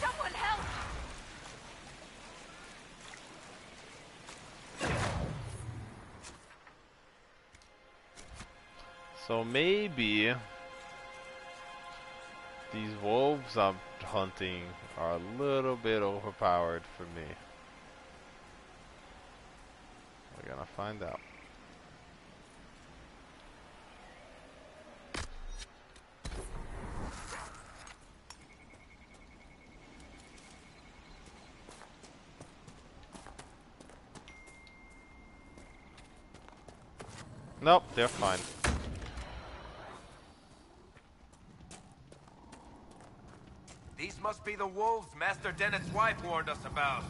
Someone help! So maybe these wolves I'm hunting are a little bit overpowered for me. We're gonna find out. Nope, they're fine. These must be the wolves Master Dennett's wife warned us about.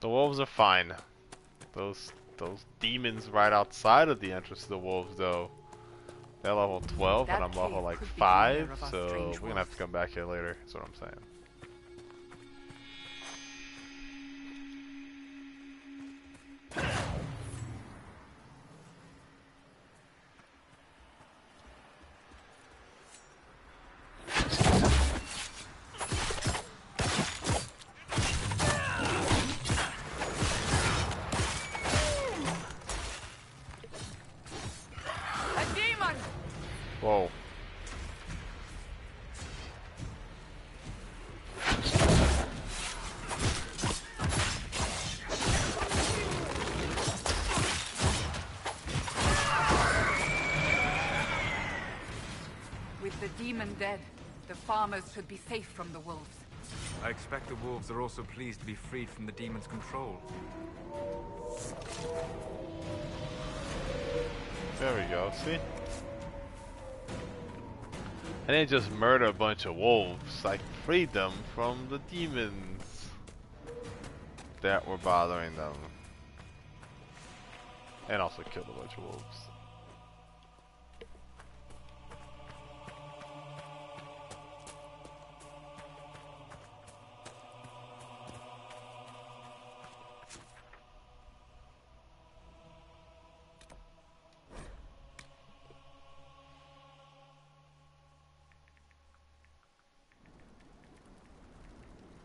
The wolves are fine. Those demons right outside of the entrance to the wolves, though, they're level 12 and I'm level like 5, so we're gonna have to come back here later. That's what I'm saying. Whoa. With the demon dead, the farmers should be safe from the wolves. I expect the wolves are also pleased to be freed from the demon's control. There we go, see? I didn't just murder a bunch of wolves, I freed them from the demons that were bothering them. And also killed a bunch of wolves.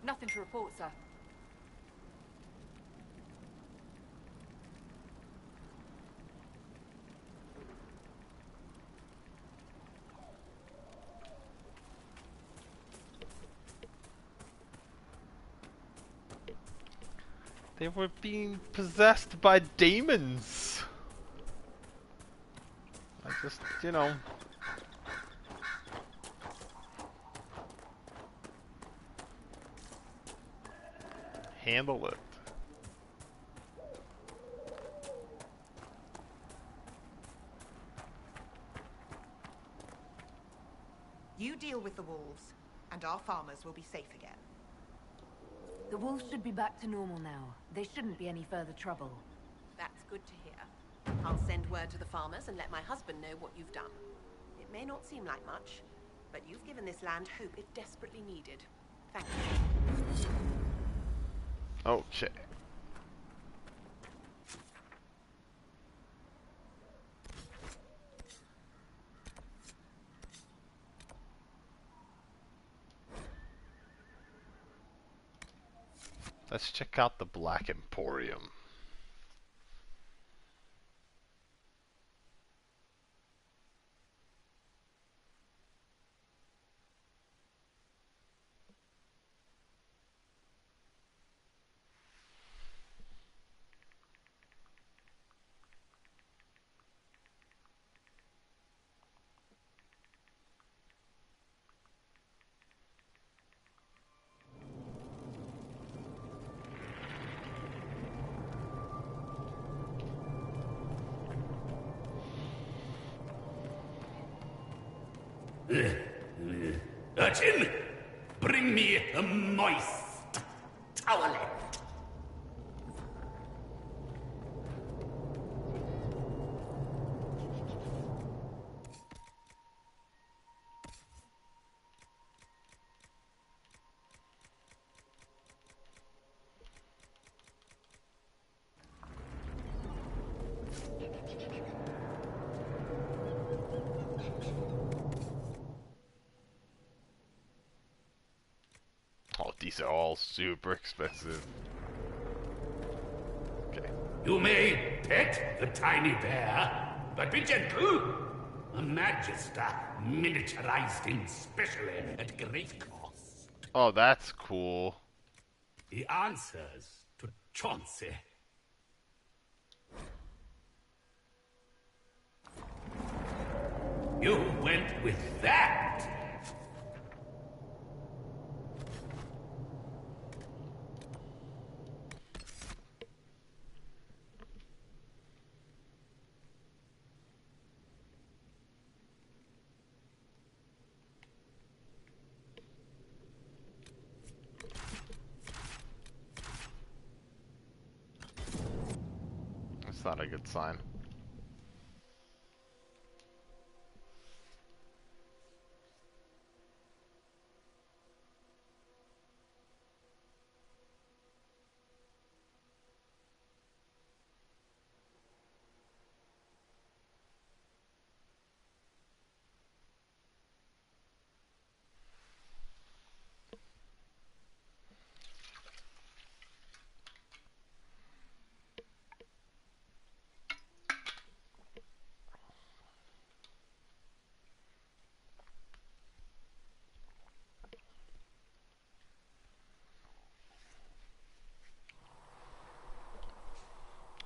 Nothing to report, sir. They were being possessed by demons. I just, you know. Handle it. You deal with the wolves, and our farmers will be safe again. The wolves should be back to normal now. There shouldn't be any further trouble. That's good to hear. I'll send word to the farmers and let my husband know what you've done. It may not seem like much, but you've given this land hope it desperately needed. Thank you. Okay. Let's check out the Black Emporium. Urchin, bring me a moist towelette. Oh, these are all super expensive. Okay. You may pet the tiny bear, but be gentle. A Magister miniaturized him specially at great cost. Oh, that's cool. He answers to Chauncey. You went with that. That's not a good sign.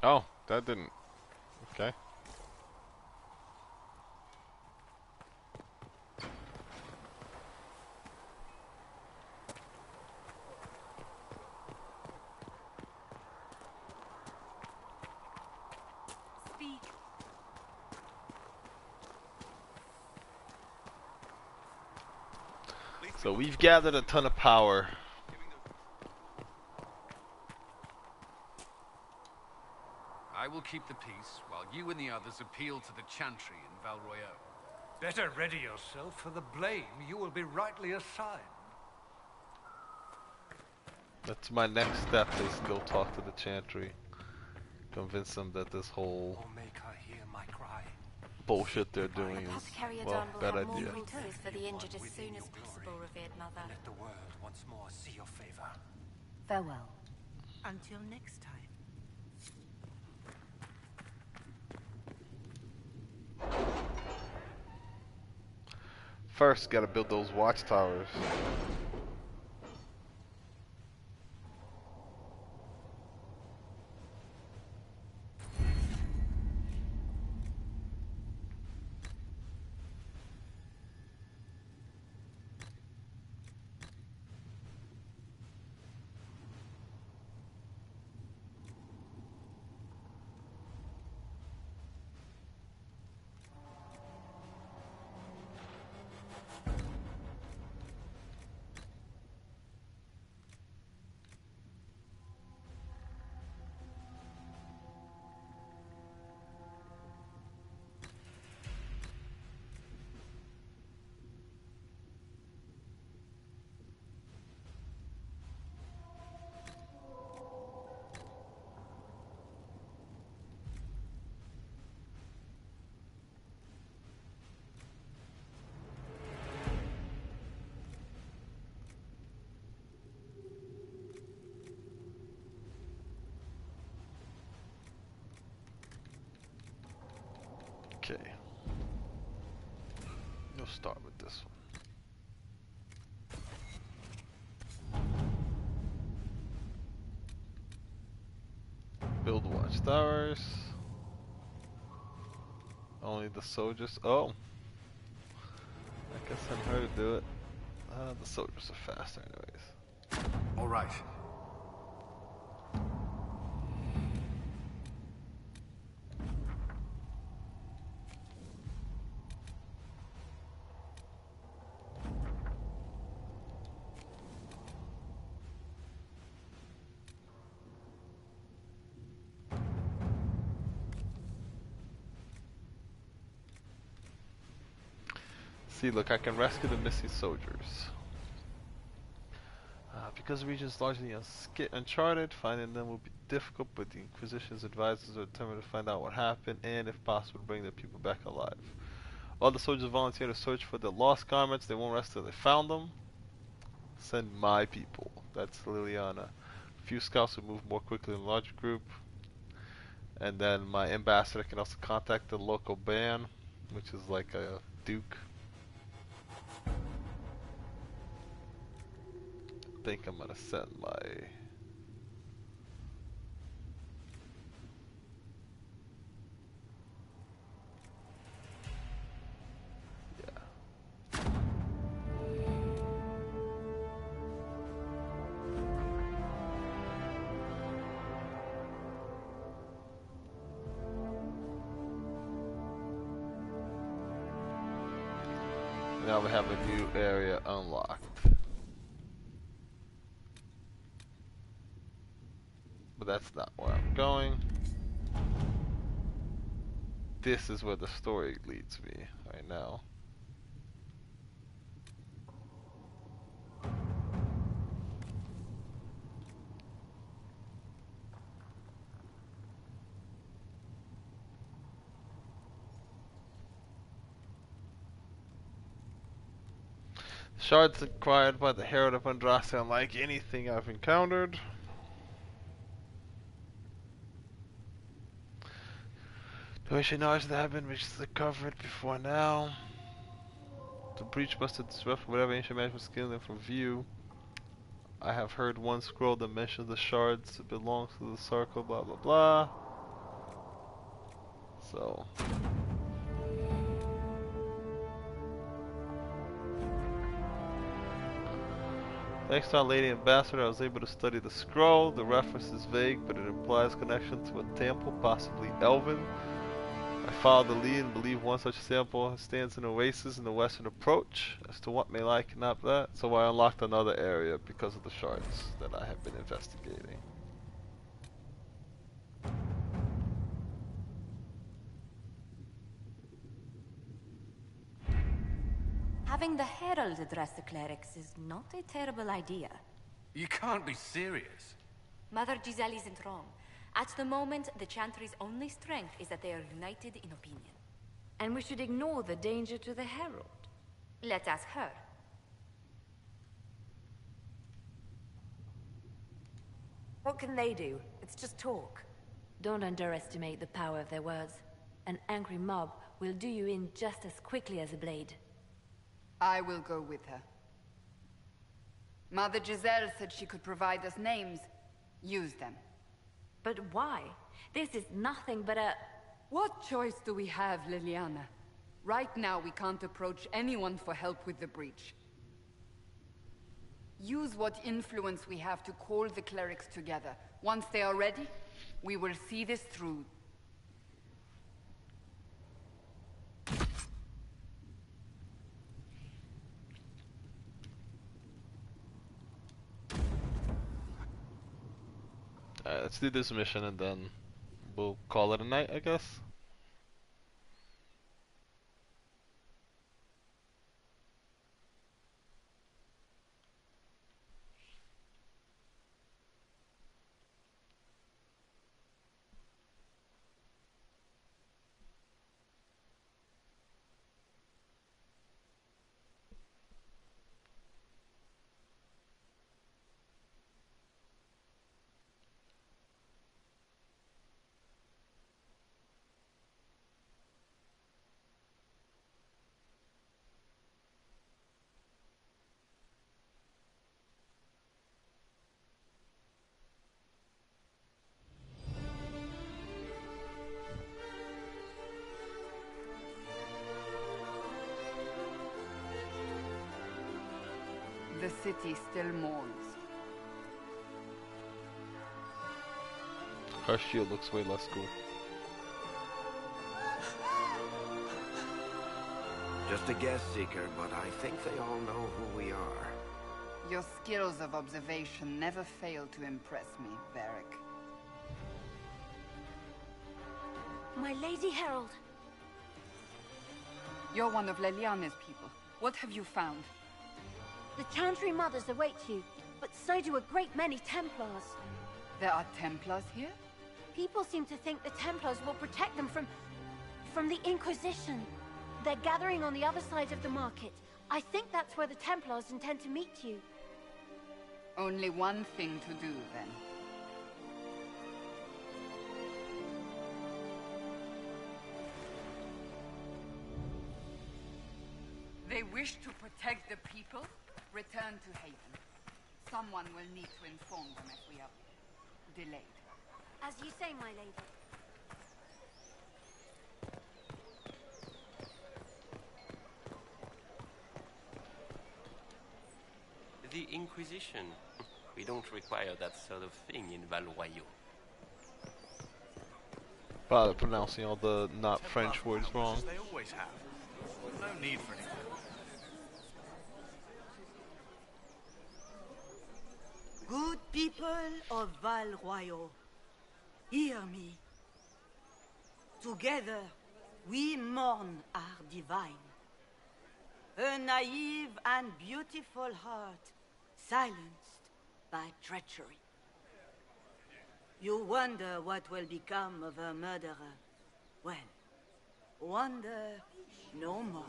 Oh, that didn't. Okay. So we've gathered a ton of power. I will keep the peace while you and the others appeal to the Chantry in Val Royeaux. Better ready yourself for the blame you will be rightly assigned. That's my next step, is go talk to the Chantry. Convince them that this whole bullshit they're doing is, well, bad idea. For the injured as soon as possible, revered mother. Let the world once more see your favor. Farewell. Until next time. First, gotta build those watchtowers. Okay. We'll start with this one. Build watchtowers. Only the soldiers. Oh. I guess I'm here to do it. The soldiers are faster anyways. All right. See, look, I can rescue the missing soldiers. Because the region is largely uncharted, finding them will be difficult, but the Inquisition's advisors are determined to find out what happened and, if possible, bring the people back alive. All the soldiers volunteer to search for the lost garments. They won't rest till they found them. Send my people. That's Liliana. A few scouts will move more quickly in a larger group. And then my ambassador can also contact the local band, which is like a duke. I think I'm gonna send my now we have a new area unlocked. But that's not where I'm going. This is where the story leads me right now. Shards acquired by the Herald of Andraste, unlike anything I've encountered. Do I should knowledge that have been recovered before now? The breach must have disrupted whatever ancient magic was stealing them from view. I have heard one scroll that mentions the shards belongs to the circle, blah blah blah. So thanks to our Lady Ambassador, I was able to study the scroll. The reference is vague, but it implies connection to a temple, possibly Elven. I follow the lead and believe one such sample stands in oasis in the western approach. As to what may lie, cannot that. So I unlocked another area because of the shards that I have been investigating. Having the Herald address the clerics is not a terrible idea. You can't be serious. Mother Giselle isn't wrong. At the moment, the Chantry's only strength is that they are united in opinion. And we should ignore the danger to the Herald. Let's ask her. What can they do? It's just talk. Don't underestimate the power of their words. An angry mob will do you in just as quickly as a blade. I will go with her. Mother Giselle said she could provide us names. Use them. But why? This is nothing but a... What choice do we have, Leliana? Right now, we can't approach anyone for help with the breach. Use what influence we have to call the clerics together. Once they are ready, we will see this through. Alright, let's do this mission and then we'll call it a night, I guess. The city still mourns. Her shield looks way less cool. Just a guess, Seeker, but I think they all know who we are. Your skills of observation never fail to impress me, Varric. My Lady Herald. You're one of Leliana's people. What have you found? The Chantry Mothers await you, but so do a great many Templars. There are Templars here? People seem to think the Templars will protect them from the Inquisition. They're gathering on the other side of the market. I think that's where the Templars intend to meet you. Only one thing to do, then. They wish to protect the people? Return to Haven. Someone will need to inform them if we are delayed. As you say, my lady. The Inquisition. We don't require that sort of thing in Val Royeaux. Wow, they're pronouncing all the not French words wrong. They always have. No need for anything. Good people of Val Royeaux, hear me. Together, we mourn our divine. A naive and beautiful heart, silenced by treachery. You wonder what will become of a murderer. Well, wonder no more.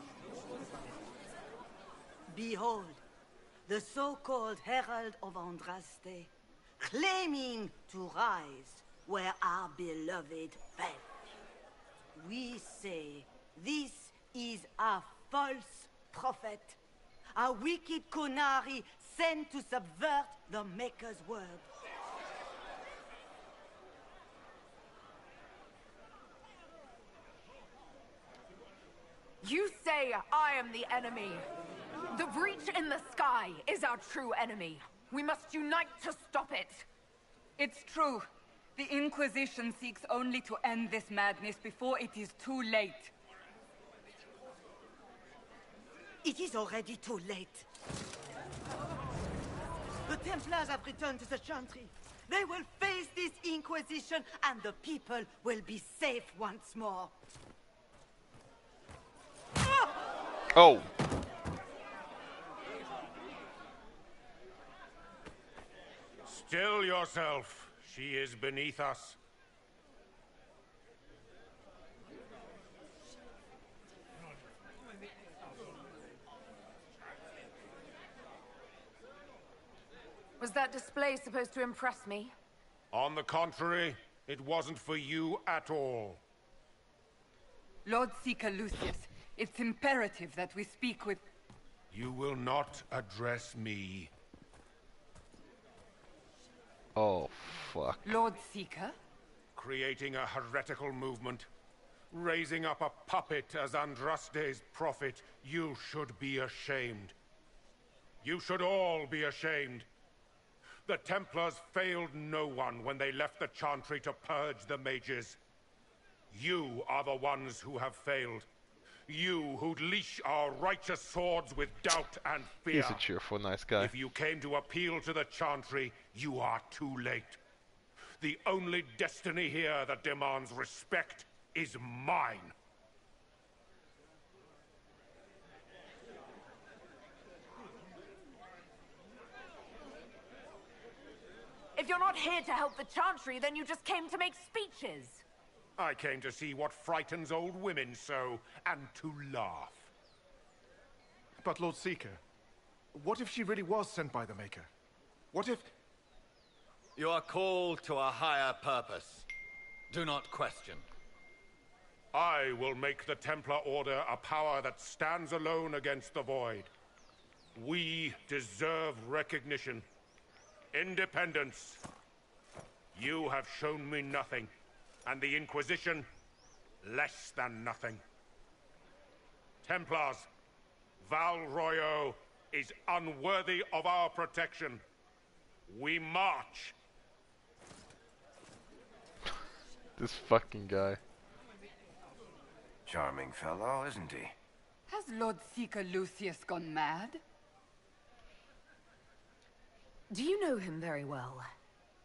Behold, the so-called Herald of Andraste, claiming to rise where our beloved fell. We say this is a false prophet, a wicked Qunari sent to subvert the Maker's word. You say I am the enemy. The breach in the sky is our true enemy. We must unite to stop it. It's true. The Inquisition seeks only to end this madness before it is too late. It is already too late. The Templars have returned to the Chantry. They will face this Inquisition, and the people will be safe once more. Oh! Still yourself. She is beneath us. Was that display supposed to impress me? On the contrary, it wasn't for you at all. Lord Seeker Lucius, it's imperative that we speak with... You will not address me. Oh, fuck. Lord Seeker? Creating a heretical movement. Raising up a puppet as Andraste's prophet. You should be ashamed. You should all be ashamed. The Templars failed no one when they left the Chantry to purge the mages. You are the ones who have failed. You who'd leash our righteous swords with doubt and fear. He's a cheerful, nice guy. If you came to appeal to the Chantry, you are too late. The only destiny here that demands respect is mine. If you're not here to help the Chantry, then you just came to make speeches. I came to see what frightens old women so, and to laugh. But Lord Seeker, what if she really was sent by the Maker? What if... You are called to a higher purpose. Do not question. I will make the Templar Order a power that stands alone against the Void. We deserve recognition. Independence. You have shown me nothing, and the Inquisition, less than nothing. Templars, Val Royeaux is unworthy of our protection. We march. This fucking guy. Charming fellow, isn't he? Has Lord Seeker Lucius gone mad? Do you know him very well?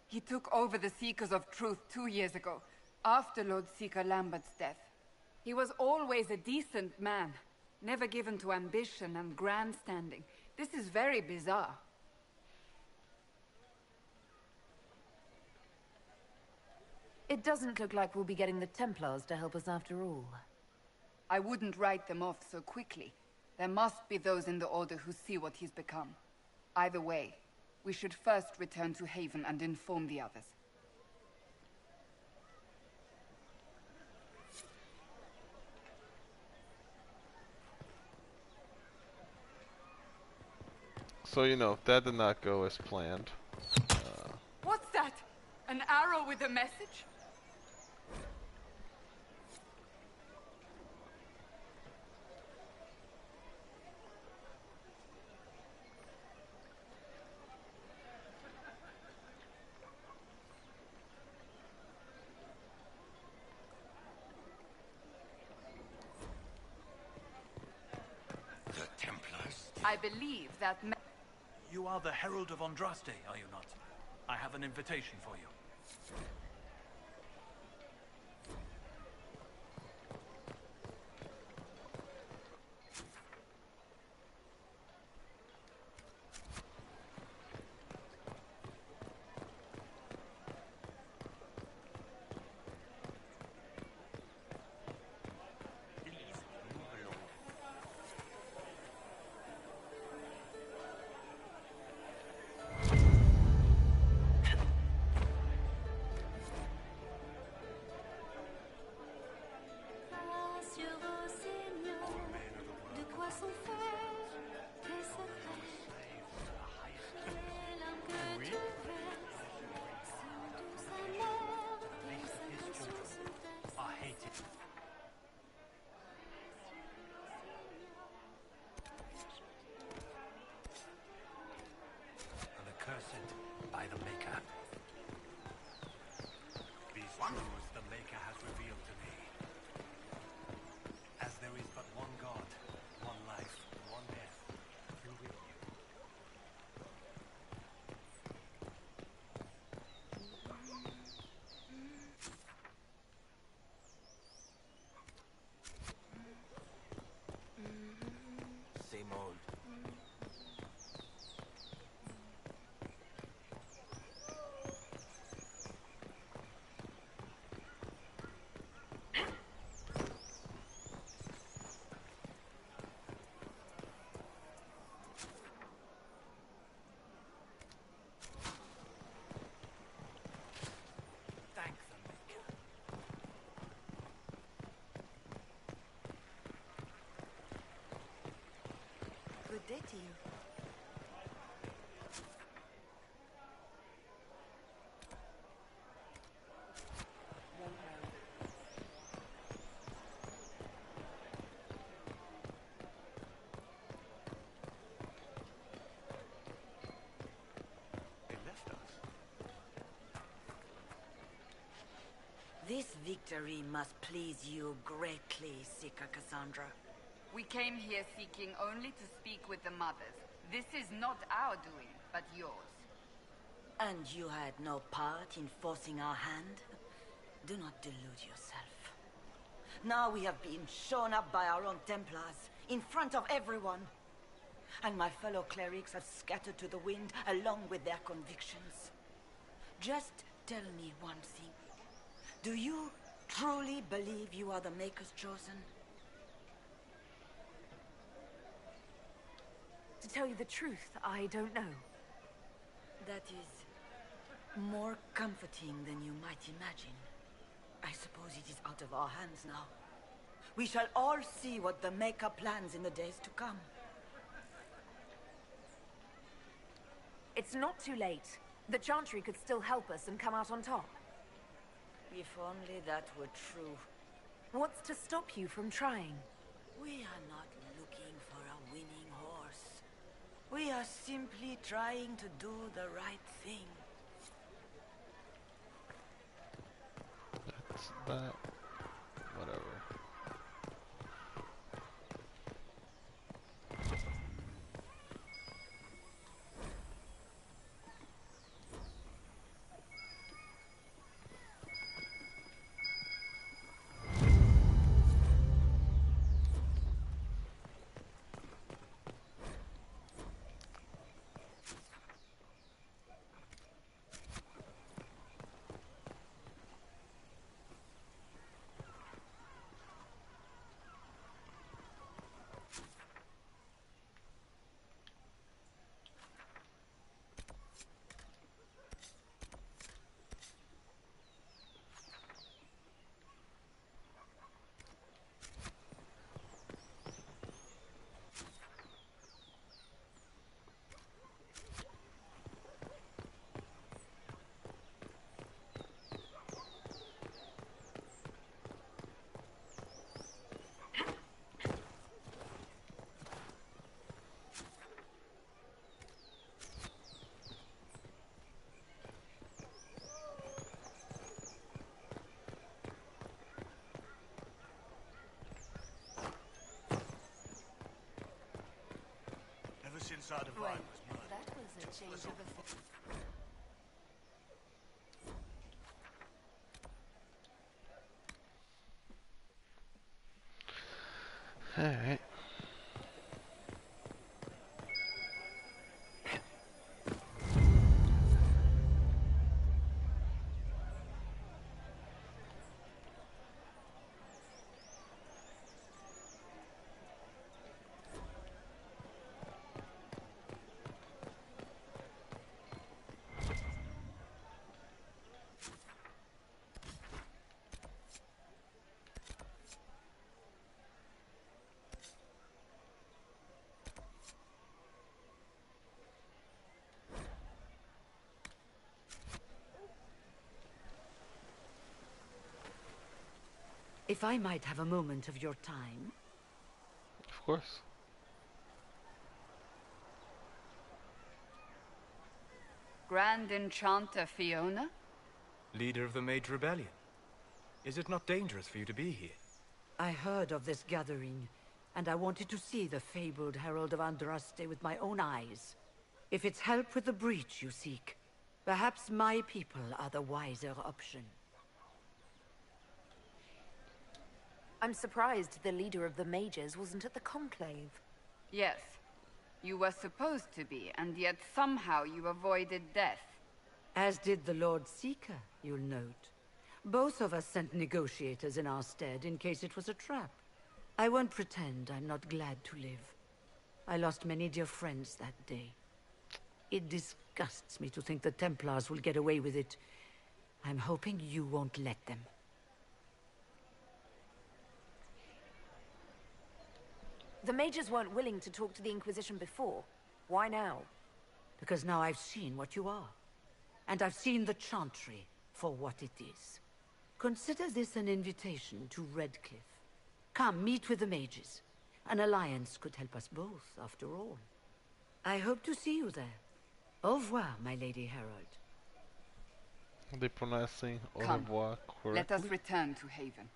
He took over the Seekers of Truth 2 years ago, after Lord Seeker Lambert's death. He was always a decent man, never given to ambition and grandstanding. This is very bizarre. It doesn't look like we'll be getting the Templars to help us after all. I wouldn't write them off so quickly. There must be those in the Order who see what he's become. Either way, we should first return to Haven and inform the others. So, you know, that did not go as planned. What's that? An arrow with a message? The Templars? I believe that... You are the Herald of Andraste, are you not? I have an invitation for you. Cursed by the Maker. truths the Maker has revealed to me. As there is but one God, one life, one death, who will you? Same old. Thank the Maker. Good day to you. They left us. This victory must please you greatly, Seeker Cassandra. We came here seeking only to speak with the mothers. This is not our doing, but yours. And you had no part in forcing our hand? Do not delude yourself. Now we have been shown up by our own Templars, in front of everyone. And my fellow clerics have scattered to the wind along with their convictions. Just tell me one thing. Do you truly believe you are the Maker's chosen? To tell you the truth, I don't know. That is more comforting than you might imagine. I suppose it is out of our hands now. We shall all see what the Maker plans in the days to come. It's not too late. The Chantry could still help us and come out on top. If only that were true. What's to stop you from trying? We are not looking for a winning horse. We are simply trying to do the right thing. That's that. Whatever. Ever since our divine was murdered, That was a change of affairs. Alright. If I might have a moment of your time. Of course. Grand Enchanter Fiona? Leader of the Mage Rebellion. Is it not dangerous for you to be here? I heard of this gathering, and I wanted to see the fabled Herald of Andraste with my own eyes. If it's help with the breach you seek, perhaps my people are the wiser option. I'm surprised the leader of the mages wasn't at the conclave. Yes. You were supposed to be, and yet somehow you avoided death. As did the Lord Seeker, you'll note. Both of us sent negotiators in our stead in case it was a trap. I won't pretend I'm not glad to live. I lost many dear friends that day. It disgusts me to think the Templars will get away with it. I'm hoping you won't let them. The mages weren't willing to talk to the Inquisition before. Why now? Because now I've seen what you are. And I've seen the Chantry for what it is. Consider this an invitation to Redcliffe. Come, meet with the mages. An alliance could help us both, after all. I hope to see you there. Au revoir, my Lady Herald. Are they pronouncing au Come, revoir correctly? let us return to Haven.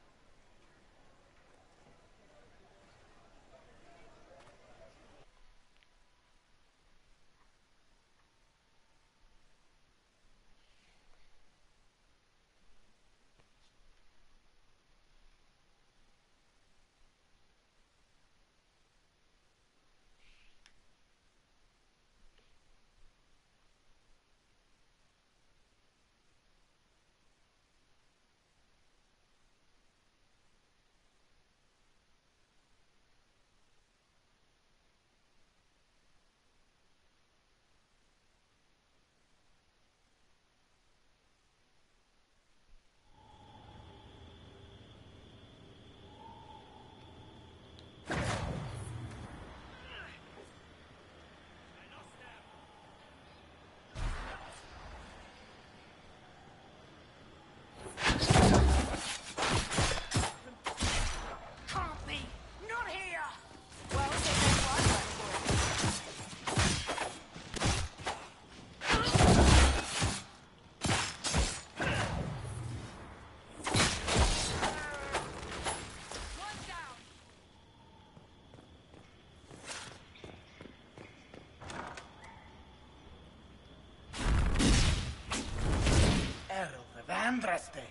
Andraste,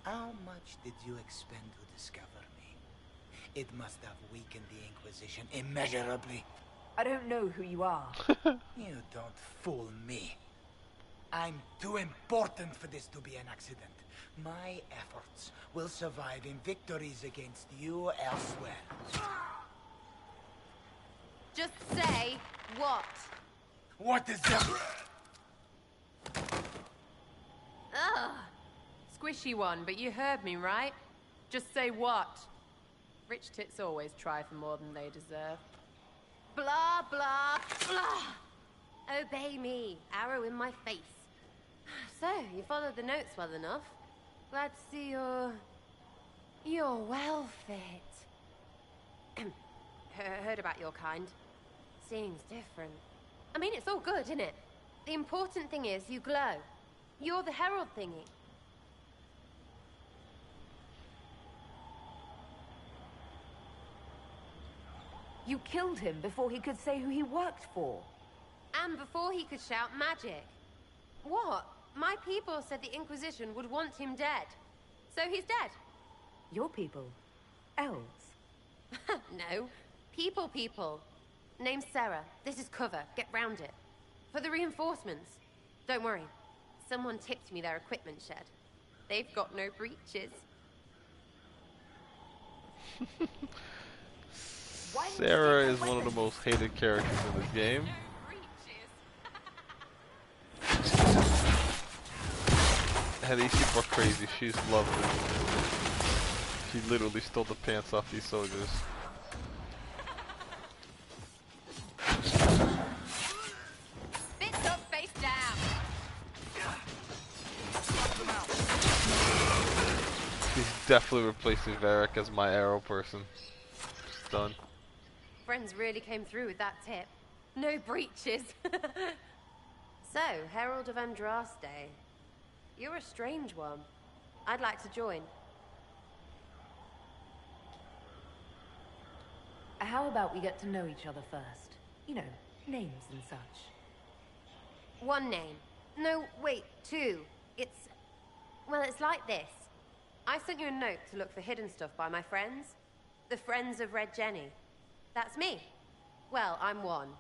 how much did you expend to discover me? It must have weakened the Inquisition immeasurably. I don't know who you are. You don't fool me. I'm too important for this to be an accident. My efforts will survive in victories against you elsewhere. Just say what? What is that? Ugh. Squishy one, but you heard me, right? Just say what? Rich tits always try for more than they deserve. Blah, blah, blah. Obey me. Arrow in my face. So, you followed the notes well enough. Glad to see you're well fit. Heard about your kind. Seems different. I mean, it's all good, isn't it? The important thing is you glow. You're the herald thingy. You killed him before he could say who he worked for. And before he could shout magic. What? My people said the Inquisition would want him dead. So he's dead. Your people? Elves? No. People. Name's Sarah. This is cover. Get round it. For the reinforcements. Don't worry. Someone tipped me their equipment shed. They've got no breaches. Sarah is one of the most hated characters in this game. And these people are crazy. She's lovely. She literally stole the pants off these soldiers. Fist up, face down. She's definitely replacing Varric as my arrow person. She's done. Friends really came through with that tip. No breaches. So, Herald of Andraste. You're a strange one. I'd like to join. How about we get to know each other first? You know, names and such. One name. No, wait, two. It's... well, it's like this. I sent you a note to look for hidden stuff by my friends. The Friends of Red Jenny. That's me. Well, I'm one.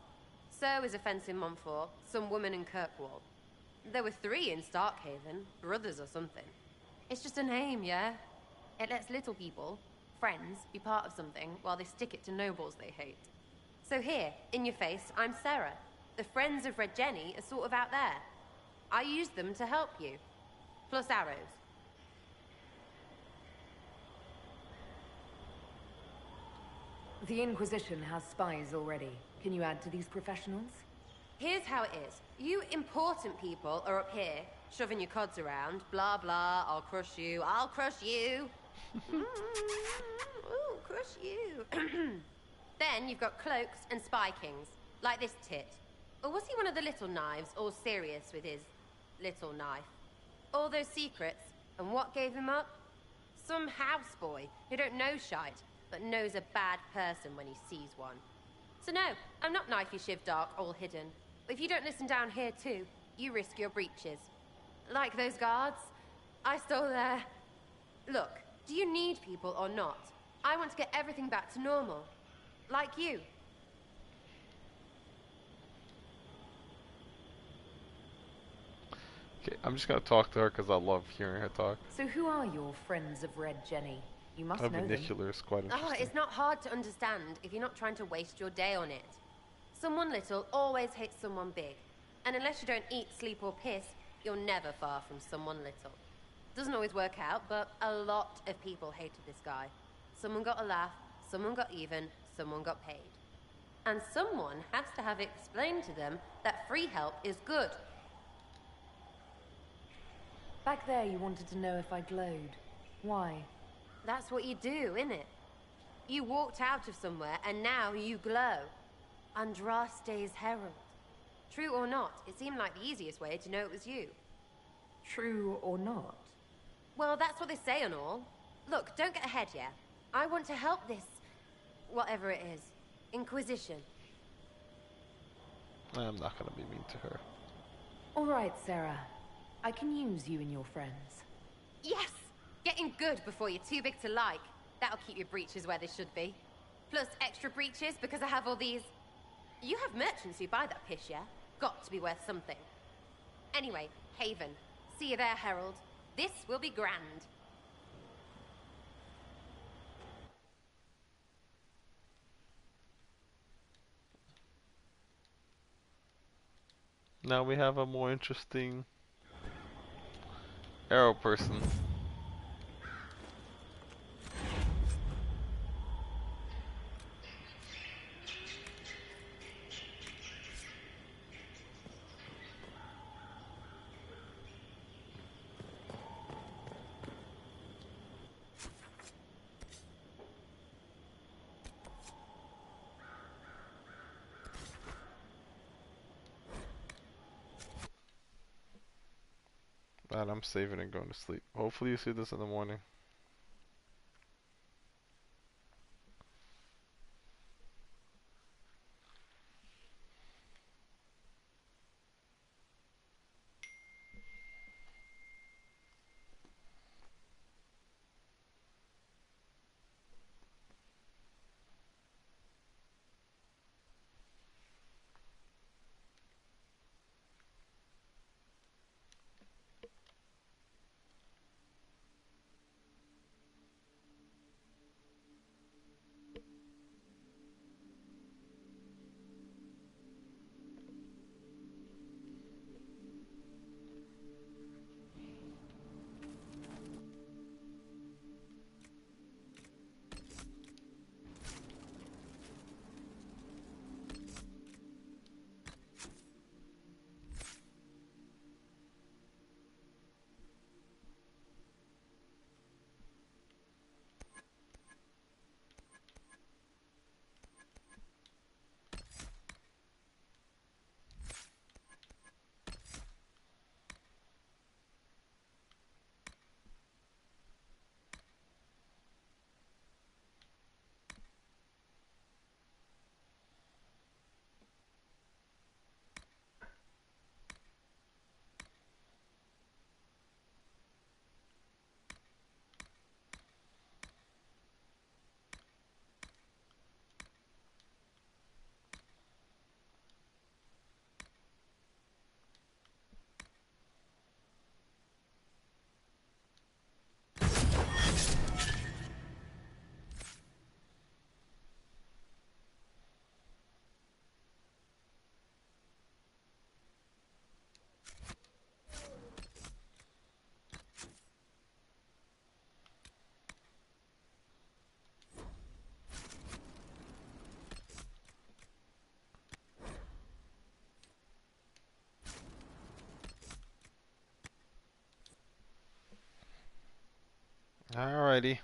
So is a fence in Montfort, some woman in Kirkwall. There were 3 in Starkhaven, brothers or something. It's just a name, yeah? It lets little people, friends, be part of something while they stick it to nobles they hate. So here, in your face, I'm Sarah. The Friends of Red Jenny are sort of out there. I use them to help you. Plus arrows. The Inquisition has spies already. Can you add to these professionals? Here's how it is. You important people are up here, shoving your cods around. Blah, blah, I'll crush you, I'll crush you. Ooh, crush you. Then you've got cloaks and spy kings, like this tit. Or was he one of the little knives, all serious with his little knife? All those secrets, and what gave him up? Some houseboy who don't know shite, but knows a bad person when he sees one. So no, I'm not knifey shiv dark, all hidden. But if you don't listen down here too, you risk your breeches. Like those guards, I stole their... Look, do you need people or not? I want to get everything back to normal. Like you. Okay, I'm just gonna talk to her because I love hearing her talk. So who are your Friends of Red Jenny? You must know them. Vernacular is quite interesting. Oh, it's not hard to understand if you're not trying to waste your day on it. Someone little always hates someone big. And unless you don't eat, sleep or piss, you're never far from someone little. Doesn't always work out, but a lot of people hated this guy. Someone got a laugh, someone got even, someone got paid. And someone has to have explained to them that free help is good. Back there you wanted to know if I glowed. Why? That's what you do, innit? You walked out of somewhere and now you glow. Andraste's herald. True or not, it seemed like the easiest way to know it was you. True or not? Well, that's what they say and all. Look, don't get ahead, yeah? I want to help this... whatever it is. Inquisition. I'm not gonna be mean to her. All right, Sarah. I can use you and your friends. Yes! Getting good before you're too big to like. That'll keep your breeches where they should be. Plus extra breeches because I have all these... You have merchants who buy that piss, yeah? Got to be worth something. Anyway, Haven. See you there, Herald. This will be grand. Now we have a more interesting arrow person. Man, I'm saving and going to sleep. Hopefully you see this in the morning. Alrighty.